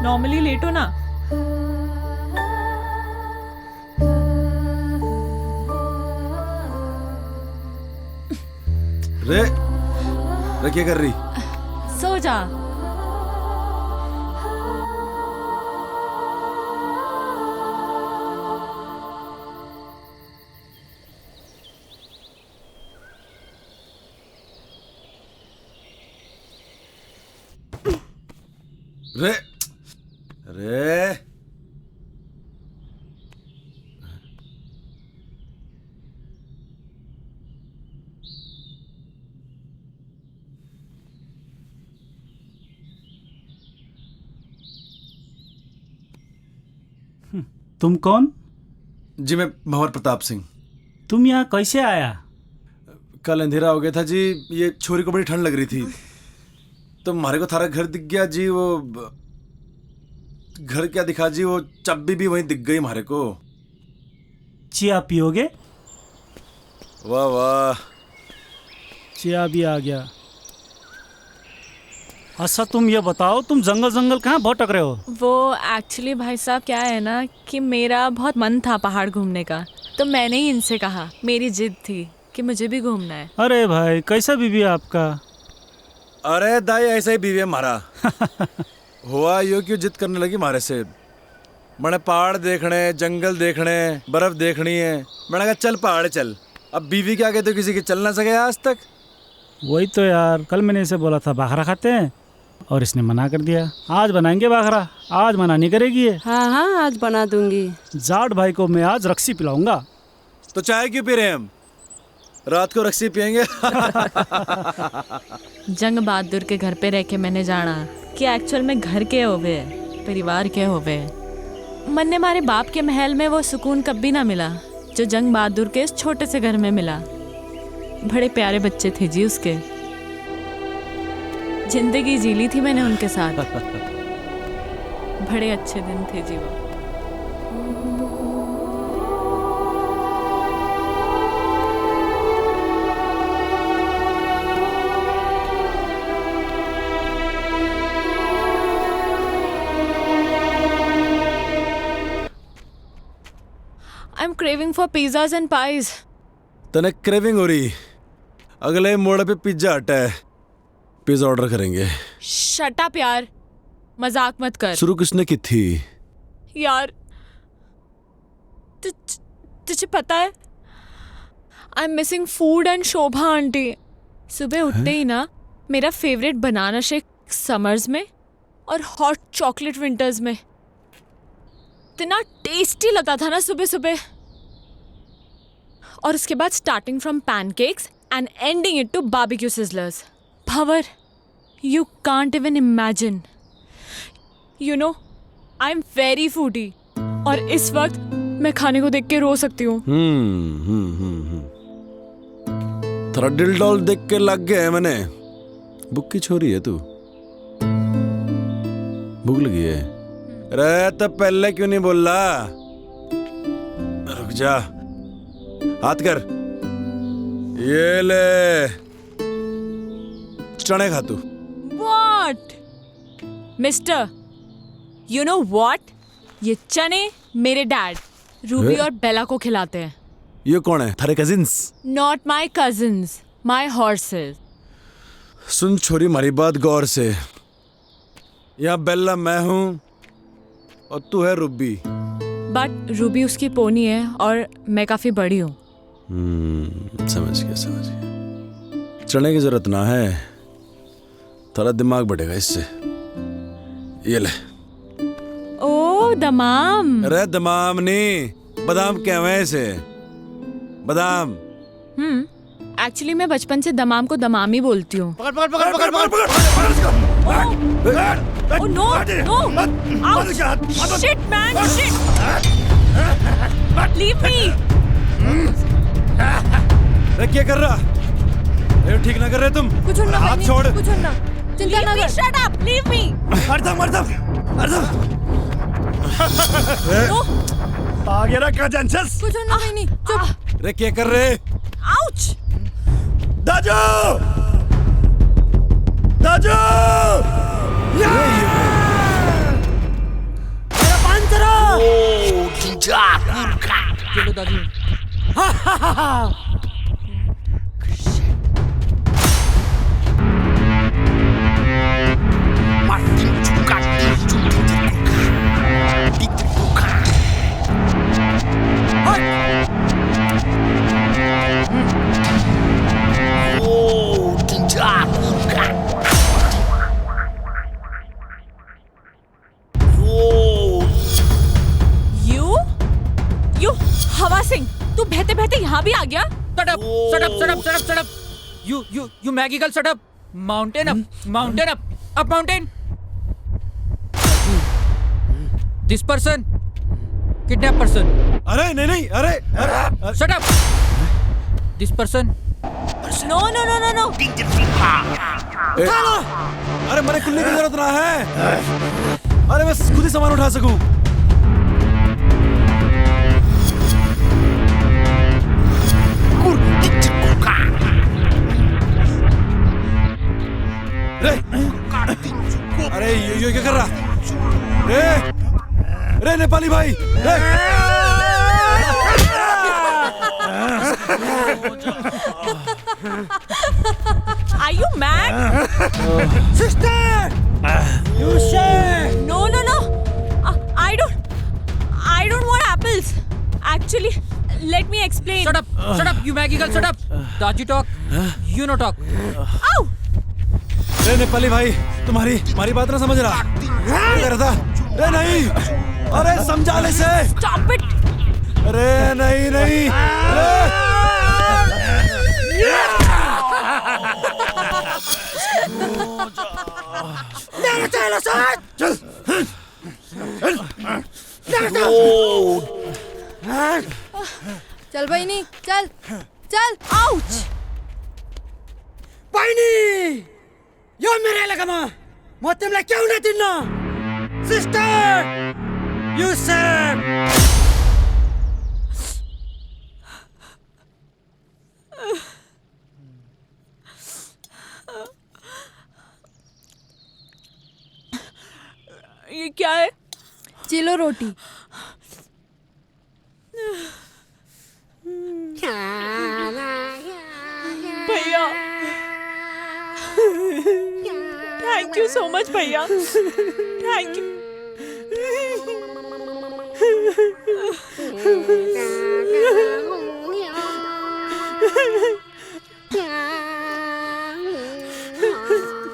नॉर्मली लेटो ना। रे क्या कर रही? सो जा। रे रे तुम कौन? जी मैं भंवर प्रताप सिंह। तुम यहाँ कैसे आया? कल अंधेरा हो गया था जी, ये छोरी को बड़ी ठंड लग रही थी तो हमारे को थारा घर दिख गया जी। वो घर क्या दिखा जी, वो चाबी भी वहीं दिख गई हमारे को। चिया पियोगे? वाह वाह, चिया भी आ गया। अच्छा तुम ये बताओ, तुम जंगल जंगल कहाँ भटक रहे हो? वो एक्चुअली भाई साहब क्या है ना कि मेरा बहुत मन था पहाड़ घूमने का, तो मैंने ही इनसे कहा, मेरी जिद थी कि मुझे भी घूमना है। अरे भाई कैसा बीवी है आपका? अरे दाई ऐसा ही बीवी है मारा। हुआ यो क्यों जिद करने लगी मारे से? मैंने पहाड़ देखने, जंगल देखने, बर्फ देखनी है। मैंने कहा चल पहाड़ चल। अब बीवी के आगे तो किसी के चल ना सके आज तक। वही तो यार, कल मैंने इसे बोला था बाखरा खाते हैं और इसने मना कर दिया। आज बनाएंगे बाखरा, आज मना नहीं करेगी ये। हाँ हाँ आज बना दूंगी। जाट भाई को मैं आज रक्सी पिलाऊंगा। तो चाय क्यों पी रहे हैं हम? रात को रक्सी पियेंगे। जंग बहादुर के घर पे रह के मैंने जाना कि एक्चुअल में घर के होवे है, परिवार के होवे है। मन ने मारे बाप के महल में वो सुकून कभी ना मिला जो जंग बहादुर के इस छोटे से घर में मिला। बड़े प्यारे बच्चे थे जी उसके, जिंदगी जी ली थी मैंने उनके साथ। बड़े अच्छे दिन थे जी वो। I'm craving for pizzas and pies. तने क्रेविंग हो रही? अगले मोड़ पे पिज्जा हट है, पिज्जा ऑर्डर करेंगे। Shut up यार, मजाक मत कर। शुरू किसने की थी? यार तुझे पता है I'm missing food and Shobha aunty. सुबह उठते ही ना मेरा फेवरेट बनाना शेक समर्स में और हॉट चॉकलेट विंटर्स में। इतना टेस्टी लगता था ना सुबह सुबह। और उसके बाद starting from pancakes and ending it to barbecue sizzlers. Bhanwar, you can't even imagine. You know I am very foodie और इस वक्त मैं खाने को देख के रो सकती हूँ। थोड़ा दिल डॉल देख के लग गया है मैंने। भूख की छोरी है तू? भूख लगी है? अरे तो पहले क्यों नहीं बोल रहा? रुक जा, हाथ कर। ये ले चने खा तू। What? Mister, you know what? ये चने मेरे डैड रूबी और बेला को खिलाते हैं। ये कौन है? थारे cousins? Not my cousins, my horses. सुन छोरी हमारी बात गौर से। यहाँ बेला मैं हूँ और तू है रूबी। बट रूबी उसकी पोनी है और मैं काफी बड़ी हूँ। समझ गया। चने की जरूरत ना है, थोड़ा दिमाग बढ़ेगा इससे। ये ले। ओ दमाम। अरे दमाम नहीं, बादाम कहवे है इसे, बादाम। एक्चुअली मैं बचपन से दमाम को दमाम ही बोलती हूँ। Oh no! No! Ouch! Shit, man! Shit! Leave me! अरे क्या कर रहा? ये ठीक ना कर रहे तुम? कुछ ना, हाथ छोड़। कुछ ना। चिंता ना कर। Shut up! Leave me! No! आ गया ना कंजंसस? कुछ ना नहीं। चुप। अरे क्या कर रहे? Ouch! दाजू! दाजू! चलो दादी। You हवा सिंह, तू बहते बहते यहाँ भी आ गया? Shut up! Shut up! Shut up! Shut up! Shut up! You Maggie girl, shut up! Mountain up! Mountain up! Up mountain! This person, kidnap person. अरे नहीं, अरे Shut up! This person. No. उठा लो। अरे मैंने कुल्ली की जरूरत ना है। अरे मैं खुद ही सामान उठा सकूं। अरे ये क्या कर रहा? रे नेपाली भाई, Are you mad? Sister! You say! No. I don't want apples. Actually, let me explain. Shut up, you Maggie girl, shut up. Daji talk, you no talk. Ow! रे नेपाली भाई तुम्हारी बात ना समझ रहा क्या कर रहा था? रे नहीं, अरे समझा ले से। Stop it! अरे नहीं अरे चल बहिणी चल चल Ouch! बहिनी यो मेरो एलेकामा म तिमीलाई के हुन दिन्न सिस्टर यु सेड ये क्या है? चिलो रोटी भैया थैंक यू सो मच भैया थैंक यू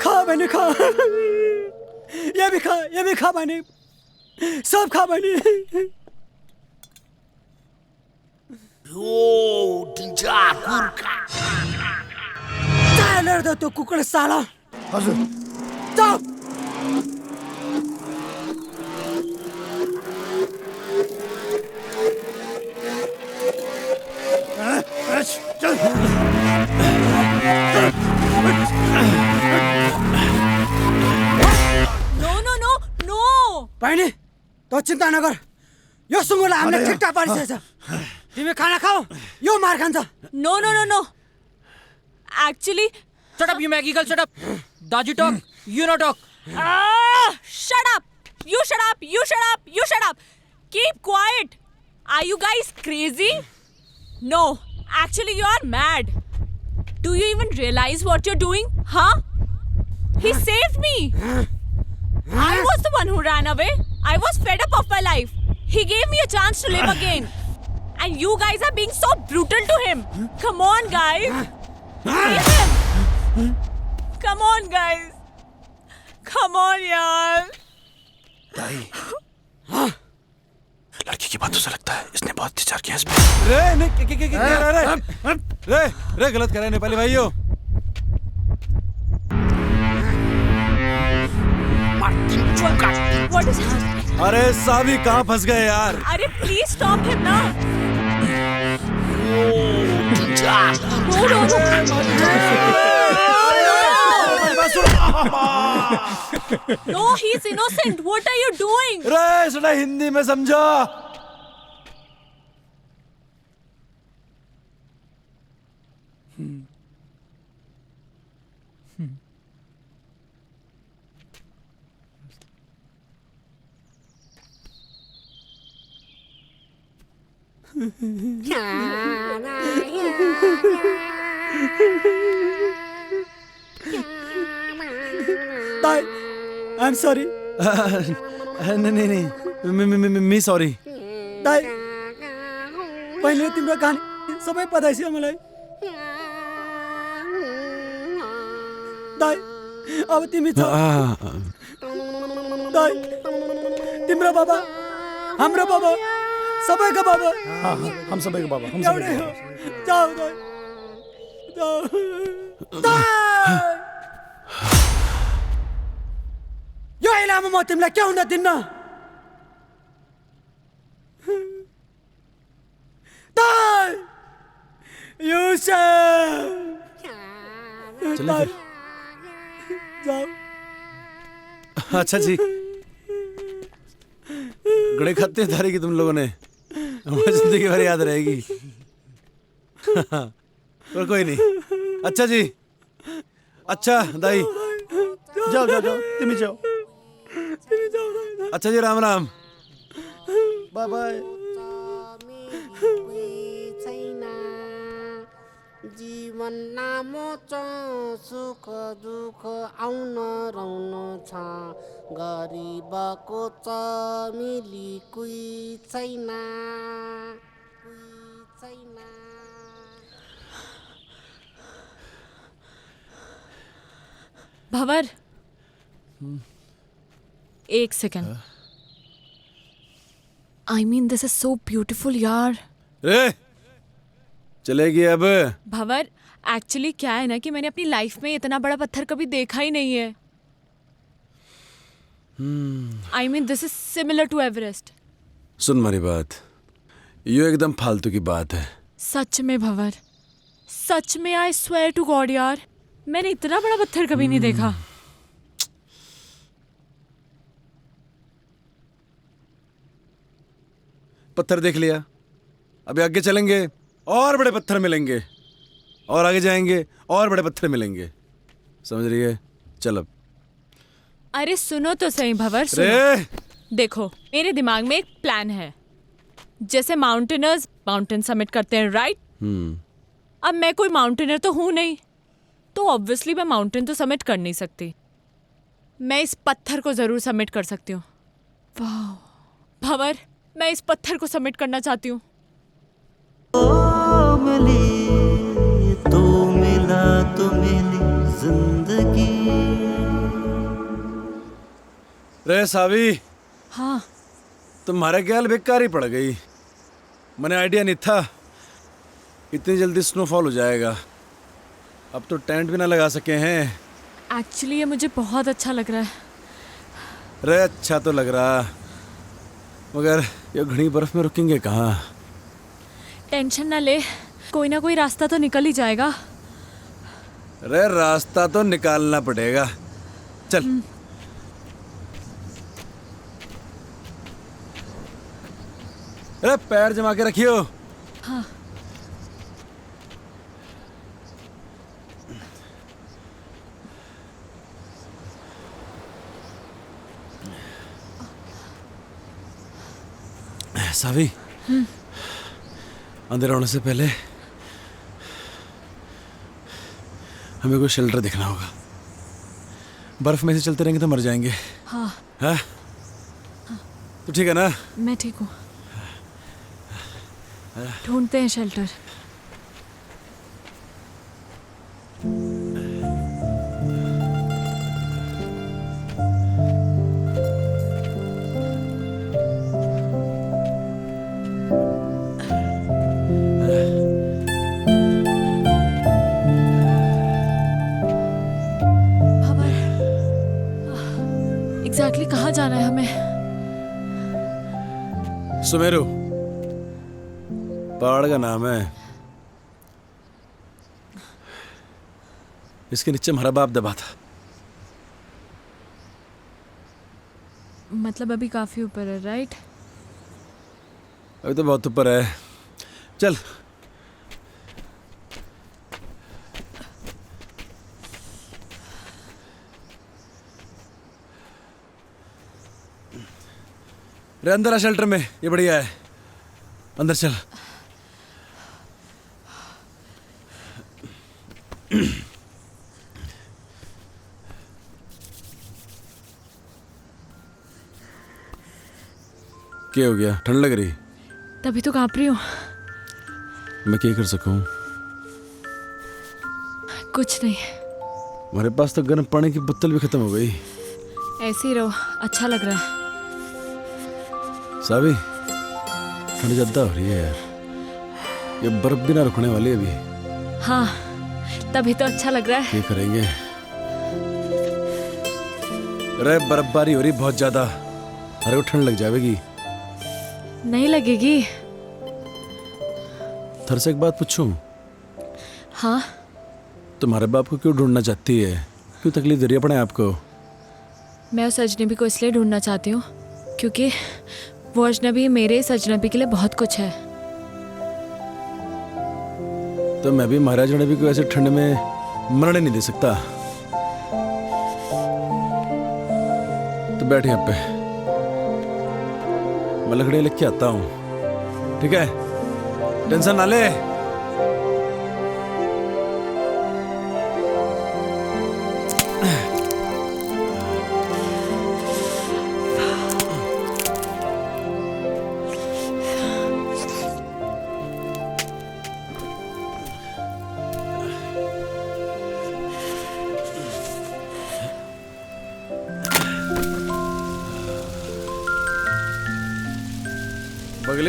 खा बहिनी खा ये भी खा बहिनी सब खा बहिनी चालेर दे त्यो कुकुर साला हजुर चुप नो बहिनी तो चिन्ता नगर यो सुँगुरलाई हामीले ठिकठाक पारिसकेछ तिमी खाना खाऊ यो मार खान्छ no actually Shut up, you Maggie girl, shut up. Daji talk, you no talk. shut up you shut up keep quiet are you guys crazy no actually you are mad do you even realize what you're doing huh he saved me I was the one who ran away I was fed up of my life he gave me a chance to live again and you guys are being so brutal to him come on guys leave him come on guys come on yaar लड़की की बातों से लगता है इसने बहुत विचार किया इस पे। रे नहीं रे गलत कर रहे हैं नेपाली भाइयों। what is happening अरे सावी कहाँ फंस गए यार? अरे please stop him now no he's innocent what are you doing रे सुना हिंदी में समझो। ताई I'm sorry. नहीं मी सॉरी। ताई पहिले तिम्रो कहानी सबै पताइछ मलाई ताई अब तिमी छ ताई तिम्रो बाबा हाम्रो बाबा सबैको बाबा हम सबैको बाबा हम एउटै हो जाऊ ताई ताई यो इलामा म तिमीलाई के हुन दिन्न ताई चलो फिर। जाओ अच्छा जी गड़े खत्ते धारी की तुम लोगों ने हमारी जिंदगी भर याद रहेगी। और कोई नहीं। अच्छा जी अच्छा दाई जाओ तिमी जाओ अच्छा जी राम राम बाय बाय जीवन नामो छ सुख दुःख आउन रहनु छ गरिबको चमेली कोही छैन भंवर, एक second. I mean this is so beautiful यार। रे चलेगी अब? भंवर, एक्चुअली क्या है ना कि मैंने अपनी लाइफ में इतना बड़ा पत्थर कभी देखा ही नहीं है। I mean this is similar to Everest. सुन मेरी बात, ये एकदम फालतू की बात है। सच में भंवर, सच में आई स्वेयर टू गॉड यार, मैंने इतना बड़ा पत्थर कभी नहीं देखा। पत्थर देख लिया, अभी आगे चलेंगे और बड़े पत्थर मिलेंगे, और आगे जाएंगे और बड़े पत्थर मिलेंगे, समझ रही है? चल अब। अरे सुनो तो सही भंवर, सुनो। रे देखो, मेरे दिमाग में एक प्लान है। जैसे माउंटेनर्स माउंटेन समिट करते हैं, राइट? अब मैं कोई माउंटेनर तो हूं नहीं, तो ऑब्वियसली मैं माउंटेन तो समिट कर नहीं सकती। मैं इस पत्थर को जरूर समिट कर सकती हूँ। वाह भंवर, मैं इस पत्थर को समिट करना चाहती हूँ। तो मिला तो मिली जिंदगी। रे सावी, हाँ तुम्हारे ख्याल बेकार ही पड़ गई। मैंने आइडिया नहीं था इतनी जल्दी स्नोफॉल हो जाएगा। अब तो टेंट भी ना लगा सके हैं। एक्चुअली ये मुझे बहुत अच्छा लग रहा है। रे अच्छा तो लग रहा, मगर ये घनी बर्फ में रुकेंगे कहाँ? टेंशन ना ले, कोई ना कोई रास्ता तो निकल ही जाएगा। रे रास्ता तो निकालना पड़ेगा, चल। अरे पैर जमा के रखियो। हाँ। सावी, अंधेरा होने से पहले हमें कोई शेल्टर देखना होगा। बर्फ में से चलते रहेंगे तो मर जाएंगे। हाँ। हाँ? तो ठीक है ना? मैं ठीक हूँ। ढूंढते हैं शेल्टर। एग्जैक्टली कहाँ जाना है हमें? सुमेरु पहाड़ का नाम है। इसके नीचे हमारा बाप दबा था। मतलब अभी काफी ऊपर है, राइट? अभी तो बहुत ऊपर है। चल। रे अंदर आ शेल्टर में, ये बढ़िया है। अंदर चल। क्या हो गया? ठंड लग रही? तभी तो कांप रही हूँ। मैं क्या कर सकूं? कुछ नहीं। हमारे पास तो गर्म पानी की बोतल भी खत्म हो गई। ऐसे ही रहो, अच्छा लग रहा है। सावी, ठंड ज्यादा हो रही है यार। ये बर्फ भी ना रुकने वाली है अभी। हाँ, तभी तो अच्छा लग रहा है। क्या करेंगे? अरे बर्फबारी हो रही बहुत ज्यादा, अरे वो ठंड लग जाएगी। नहीं लगेगी। थर से एक बात पूछूं? हाँ। तुम्हारे बाप को क्यों ढूंढना चाहती है? क्यों तकलीफ दे रही है अपने आप को? मैं उस अजनबी को इसलिए ढूंढना चाहती हूँ क्योंकि वो अजनबी मेरे इस अजनबी के लिए बहुत कुछ है। तो मैं भी महाराज अजनबी को ऐसे ठंड में मरने नहीं दे सकता। तो बैठ यहाँ पे, मैं लकड़ियाँ लेके आता हूँ, ठीक है? टेंशन ना ले।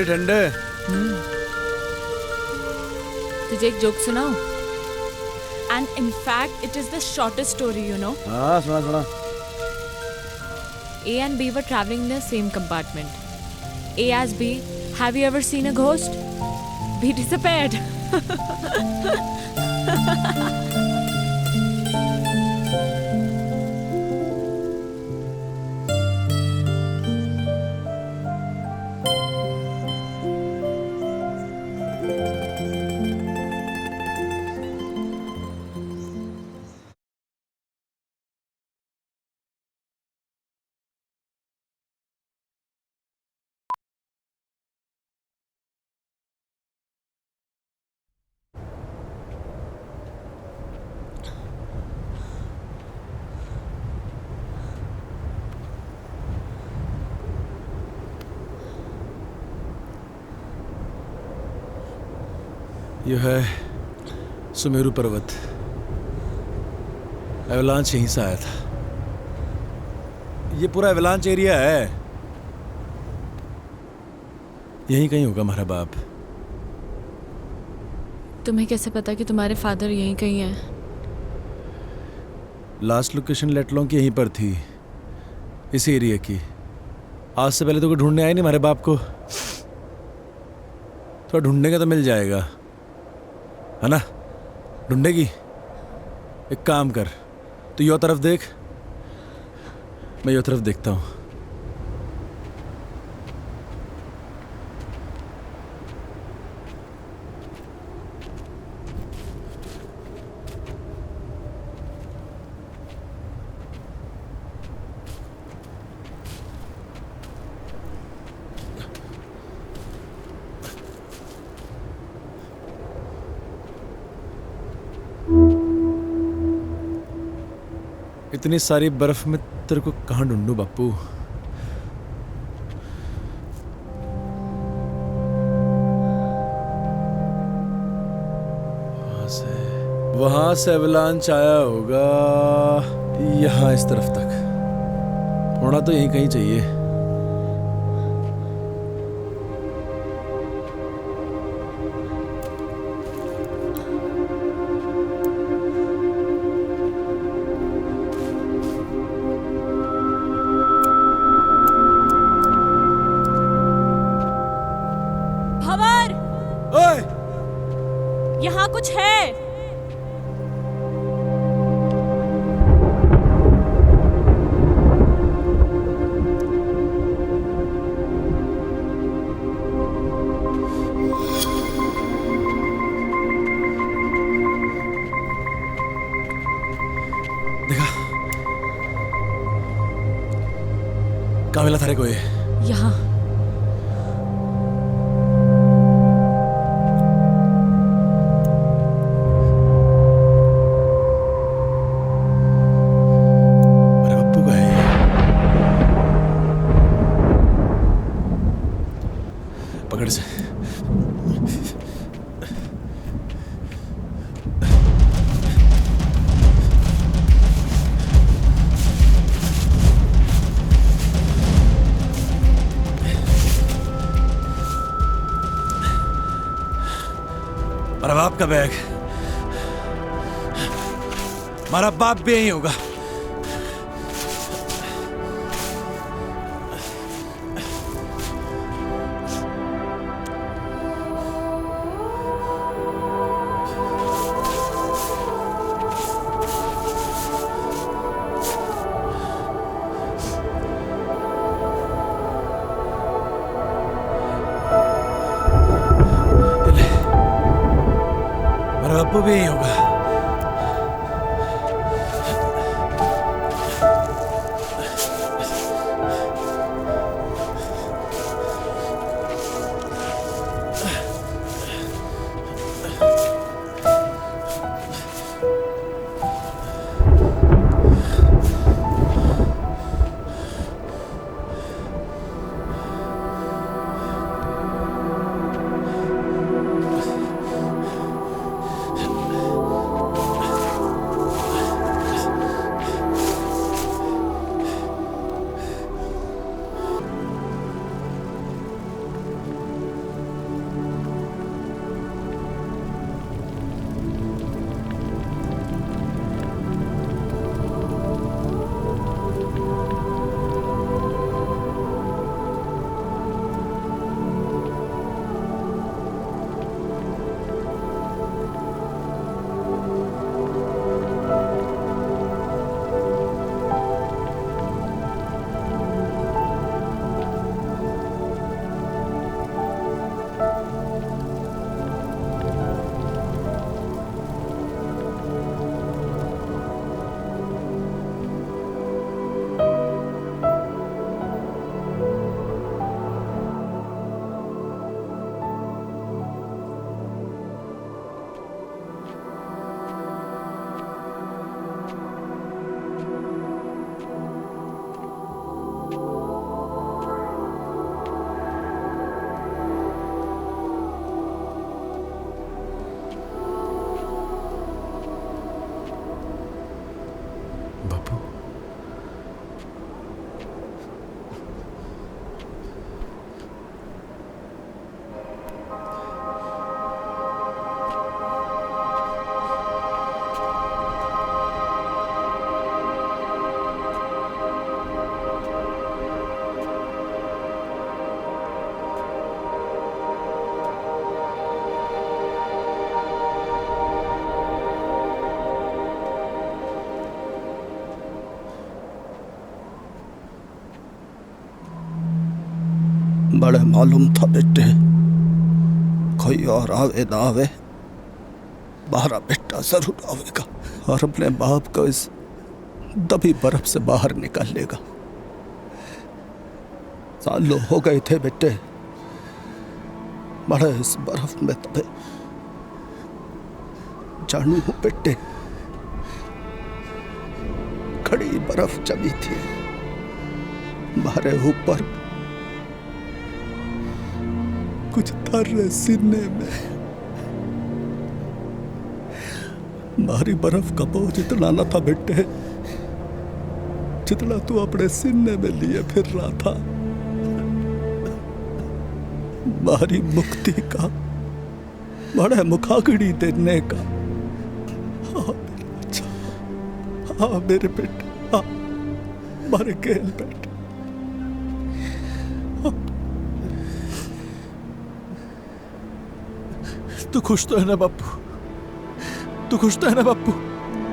ठंडे ठंडे। तुझे एक जोक सुनाऊं? And in fact it is the shortest story, you know. हाँ सुना सुना। A and B were traveling in the same compartment. A asked B, "Have you ever seen a ghost?" B disappeared. यह है सुमेरु पर्वत। Avalanche यहीं से आया था। ये पूरा एवलांच एरिया है। यहीं कहीं होगा हमारा बाप। तुम्हें कैसे पता कि तुम्हारे फादर यहीं कहीं हैं? लास्ट लोकेशन लेटलों की यहीं पर थी, इस एरिया की। आज से पहले तो कोई ढूंढने आए नहीं हमारे बाप को। थोड़ा ढूंढने का तो मिल जाएगा, है ना? ढूंढेगी? एक काम कर, तू यो तरफ देख, मैं यो तरफ देखता हूँ। इतनी सारी बर्फ में तेरे को कहाँ ढूंढूं बापू? वहां से एवलांच आया होगा यहाँ इस तरफ तक। होना तो यहीं कहीं चाहिए। यहाँ कुछ है। देखा? कहाँ मिला थारे को ये? यहाँ। पकड़ से। मेरा बाप का बैग। हमारा बाप भी यहीं होगा। बापू भी यहीं होगा। बड़े मालूम था बेटे, कोई और आवे ना आवे, हमारा बेटा जरूर आवेगा और अपने बाप को इस दबी बर्फ से बाहर निकालेगा। सालों हो गए थे बेटे बड़े इस बर्फ में दबे। जानू हूं बेटे, खड़ी बर्फ जमी थी हमारे ऊपर, कुछ थर्रे सीने में। भारी बर्फ का बोझ इतना न था बेटे जितना तू अपने सीने में लिए फिर रहा था। भारी मुक्ति का, बड़े मुखाग्नि देने का। हाँ मेरे बच्चा, हाँ मेरे बेटे, हाँ मारे गेल बेटे। तू खुश तो है ना बापू? तू खुश तो है ना बापू?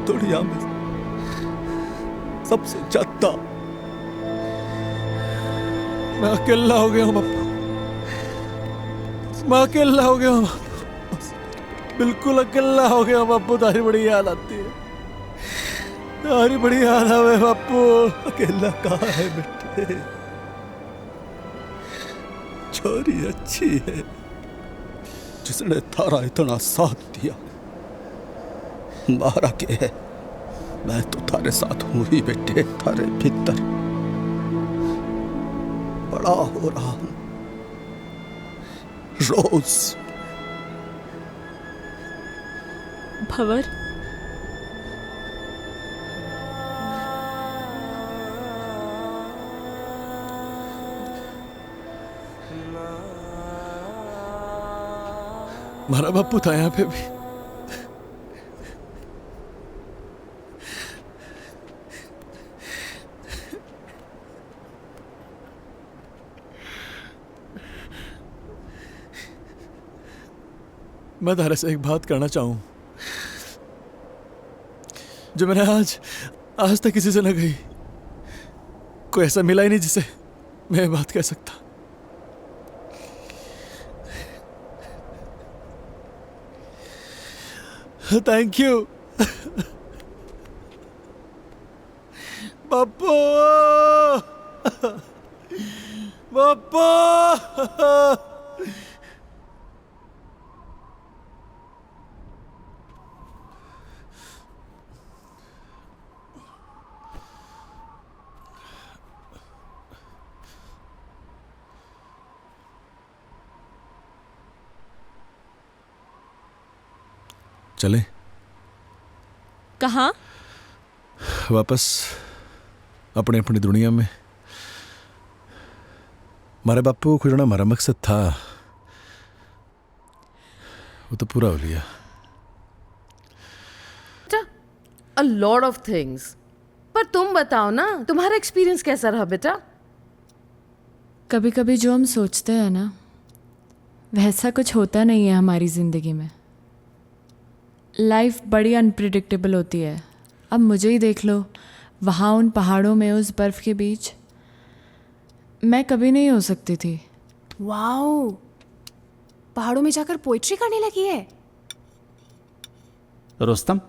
दुनिया में सबसे ज्यादा मैं अकेला हो गया हूँ बापू, मैं अकेला हो गया हूँ, बिल्कुल अकेला हो गया हूँ बापू। तारी बड़ी याद आती है, तारी बड़ी याद आवे बापू। अकेला कहाँ है बेटे, छोरी अच्छी है जिसने थारा इतना साथ दिया। मारा के है, मैं तो थारे साथ हूं ही बेटे, थारे भीतर बड़ा हो रहा हूं रोज। भंवर, हमारा बापू था यहाँ पे भी। मैं तारे से एक बात करना चाहूं जो मैंने आज तक किसी से न कही। कोई ऐसा मिला ही नहीं जिसे मैं ये बात कह सकता। थैंक यू बापू, बापू। चले कहाँ? वापस अपने अपनी दुनिया में। हमारे बापू को खुजना हमारा मकसद था, वो तो पूरा हो लिया। A lot of things. पर तुम बताओ ना, तुम्हारा एक्सपीरियंस कैसा रहा बेटा? कभी कभी जो हम सोचते हैं ना वैसा कुछ होता नहीं है हमारी ज़िंदगी में। लाइफ बड़ी अनप्रिडिक्टेबल होती है। अब मुझे ही देख लो, वहाँ उन पहाड़ों में उस बर्फ़ के बीच मैं कभी नहीं हो सकती थी। वाओ, पहाड़ों में जाकर पोइट्री करने लगी है। रुस्तम,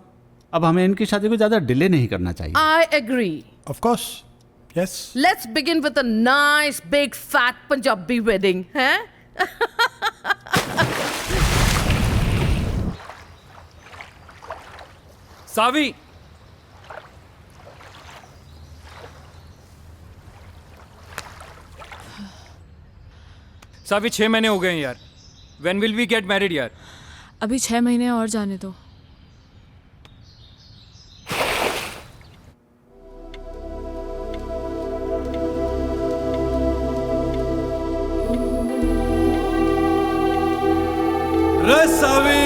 अब हमें इनकी शादी को ज़्यादा डिले नहीं करना चाहिए। I agree. Of course, yes. Let's begin with a nice big fat Punjabi wedding, हैं? सावी, सावी 6 महीने हो गए हैं यार। When will we get married यार? अभी 6 महीने और जाने दो। रे सावी,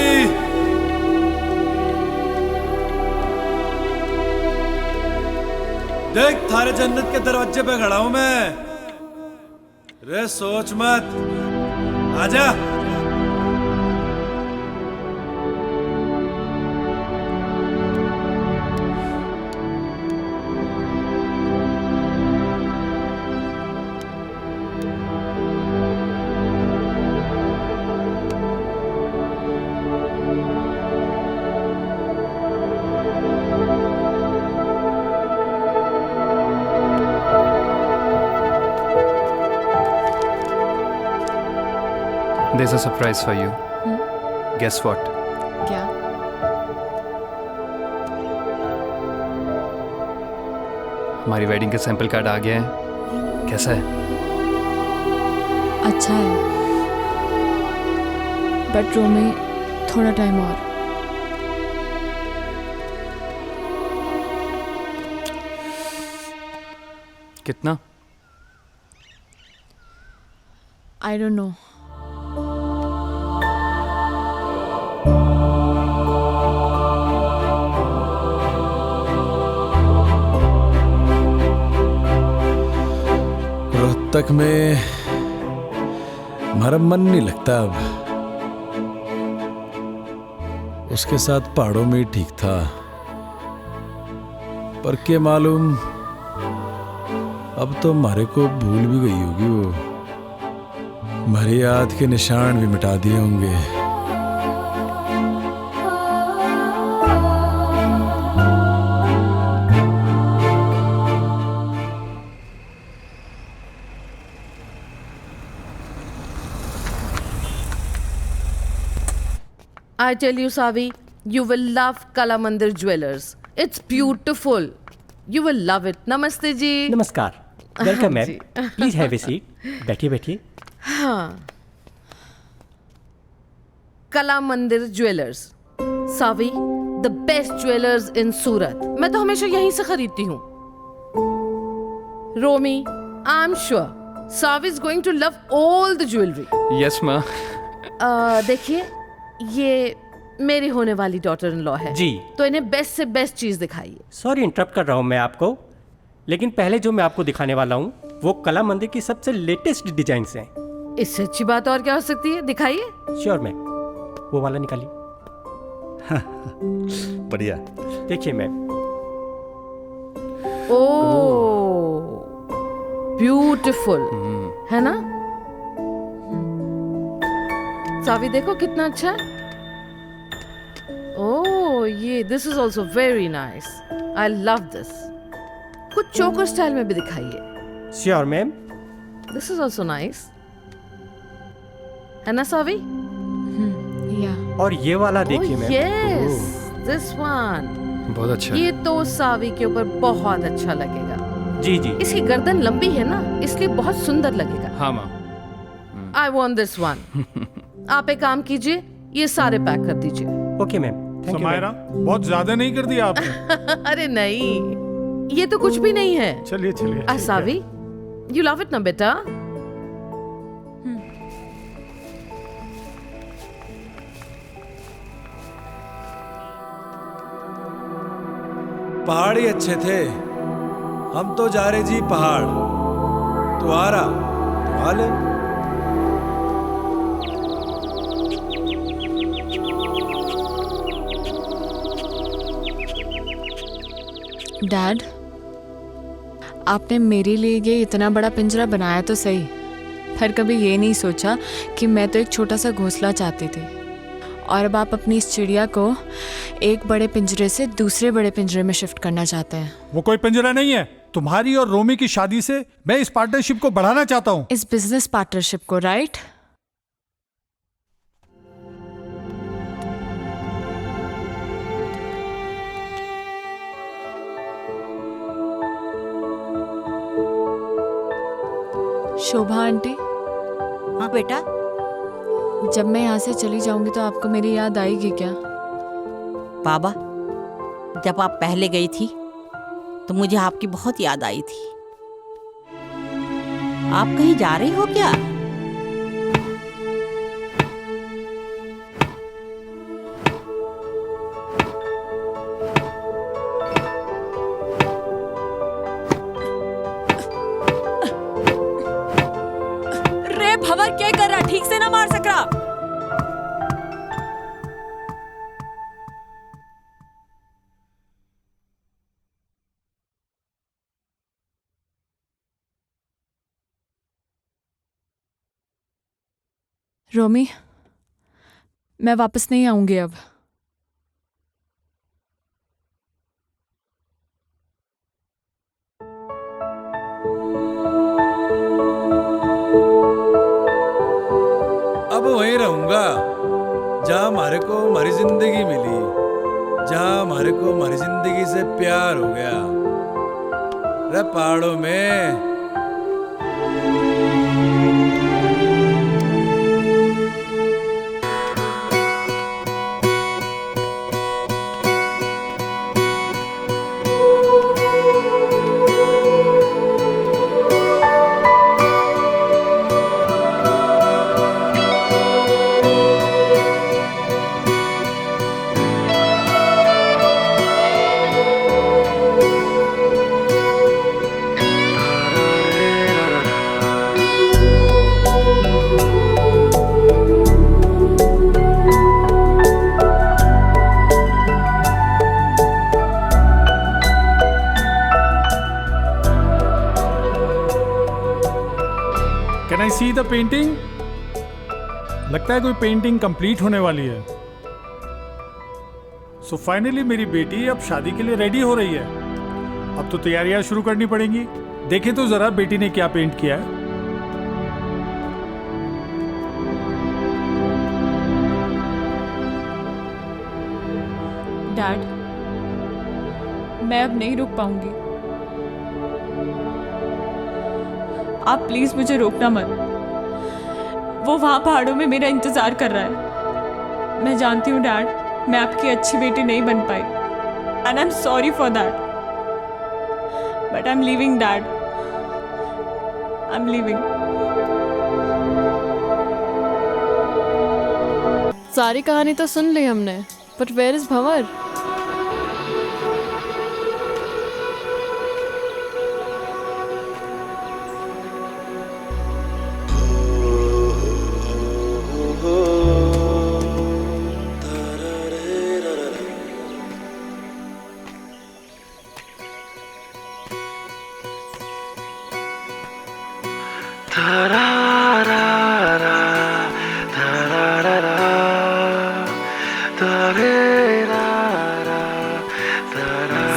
देख थारे जन्नत के दरवाजे पे खड़ा हूं मैं। रे सोच मत, आजा। Here's a surprise for you. Guess what? क्या? हमारी वेडिंग का सैंपल कार्ड आ गया है। कैसा है? अच्छा है, बट रोमी थोड़ा टाइम और। कितना? I don't know. रोहतक में हमारा मन नहीं लगता अब। उसके साथ पहाड़ों में ही ठीक था, पर क्या मालूम अब तो हमारे को भूल भी गई होगी वो। हमारी याद के निशान भी मिटा दिए होंगे। I tell you, Savi, you will love Kala Mandir Jewelers. It's beautiful. You will love it. Namaste ji. नमस्कार, वेलकम मैम, जी। Please have a seat. बैठिए बैठिए। हाँ, Kala Mandir jewellers, Saavi, the best jewellers in Surat. मैं तो हमेशा यहीं से खरीदती हूँ। Romi, I am sure Saavi is going to love all the jewellery. Yes, माँ। देखिए, ये मेरी होने वाली डॉटर इन लॉ है जी। तो इन्हें बेस्ट से बेस्ट चीज दिखाइए। सॉरी इंटरप्ट कर रहा हूँ मैं आपको, लेकिन पहले जो मैं आपको दिखाने वाला हूँ वो कला मंदिर की सबसे लेटेस्ट डिजाइन्स हैं। इससे अच्छी बात और क्या हो सकती है, दिखाइए। श्योर मैम, वो वाला निकालिए। बढ़िया। देखिए मैम, ओ ब्यूटीफुल है ना? सावी देखो कितना अच्छा है। ओह ये this is also very nice, I love this. कुछ चोकर स्टाइल में भी दिखाइए। Sure ma'am. This is also nice, है ना सावी? या और ये वाला देखिए मैम। यस, दिस वन बहुत अच्छा। ये तो सावी के ऊपर बहुत अच्छा लगेगा। जी जी। इसकी गर्दन लंबी है ना, इसलिए बहुत सुंदर लगेगा। हाँ माँ। I want this one. आप एक काम कीजिए, ये सारे पैक कर दीजिए। Okay ma'am, thank you. Samaira, बहुत ज्यादा नहीं कर दिया आपने? अरे नहीं, ये तो कुछ भी नहीं है। चलिए चलिए। सावी, यू लव इट ना बेटा? पहाड़ ही अच्छे थे। हम तो जा रहे जी पहाड़। तू आ रहा तो आ ले। डैड, आपने मेरे लिए ये इतना बड़ा पिंजरा बनाया तो सही, पर कभी ये नहीं सोचा कि मैं तो एक छोटा सा घोंसला चाहती थी, और अब आप अपनी इस चिड़िया को एक बड़े पिंजरे से दूसरे बड़े पिंजरे में शिफ्ट करना चाहते हैं। वो कोई पिंजरा नहीं है। तुम्हारी और रोमी की शादी से मैं इस पार्टनरशिप को बढ़ाना चाहता हूँ। इस बिजनेस पार्टनरशिप को, राइट? शोभा आंटी। हाँ बेटा। जब मैं यहाँ से चली जाऊंगी तो आपको मेरी याद आएगी क्या? बाबा, जब आप पहले गई थी तो मुझे आपकी बहुत याद आई थी। आप कहीं जा रही हो क्या? रे भवर क्या कर रहा, ठीक से ना मार सक रहा। रोमी, मैं वापस नहीं आऊंगी अब। अब वहीं रहूंगा जहां हमारे को हमारी जिंदगी मिली, जहां हमारे को हमारी जिंदगी से प्यार हो गया। रे पहाड़ों में can I see the painting? लगता है कोई पेंटिंग कंप्लीट होने वाली है। सो फाइनली मेरी बेटी अब शादी के लिए रेडी हो रही है। अब तो तैयारियां शुरू करनी पड़ेंगी। देखें तो जरा बेटी ने क्या पेंट किया है। डैड, मैं अब नहीं रुक पाऊंगी। आप प्लीज मुझे रोकना मत। वो वहां पहाड़ों में मेरा इंतजार कर रहा है। मैं जानती हूँ डैड, मैं आपकी अच्छी बेटी नहीं बन पाई, and I am sorry for that, but I am leaving dad, I am leaving. सारी कहानी तो सुन ली हमने, but where is Bhanwar?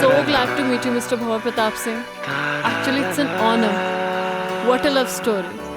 So glad to meet you, Mr. Bhavar Pratap Singh. Actually, it's an honor. What a love story.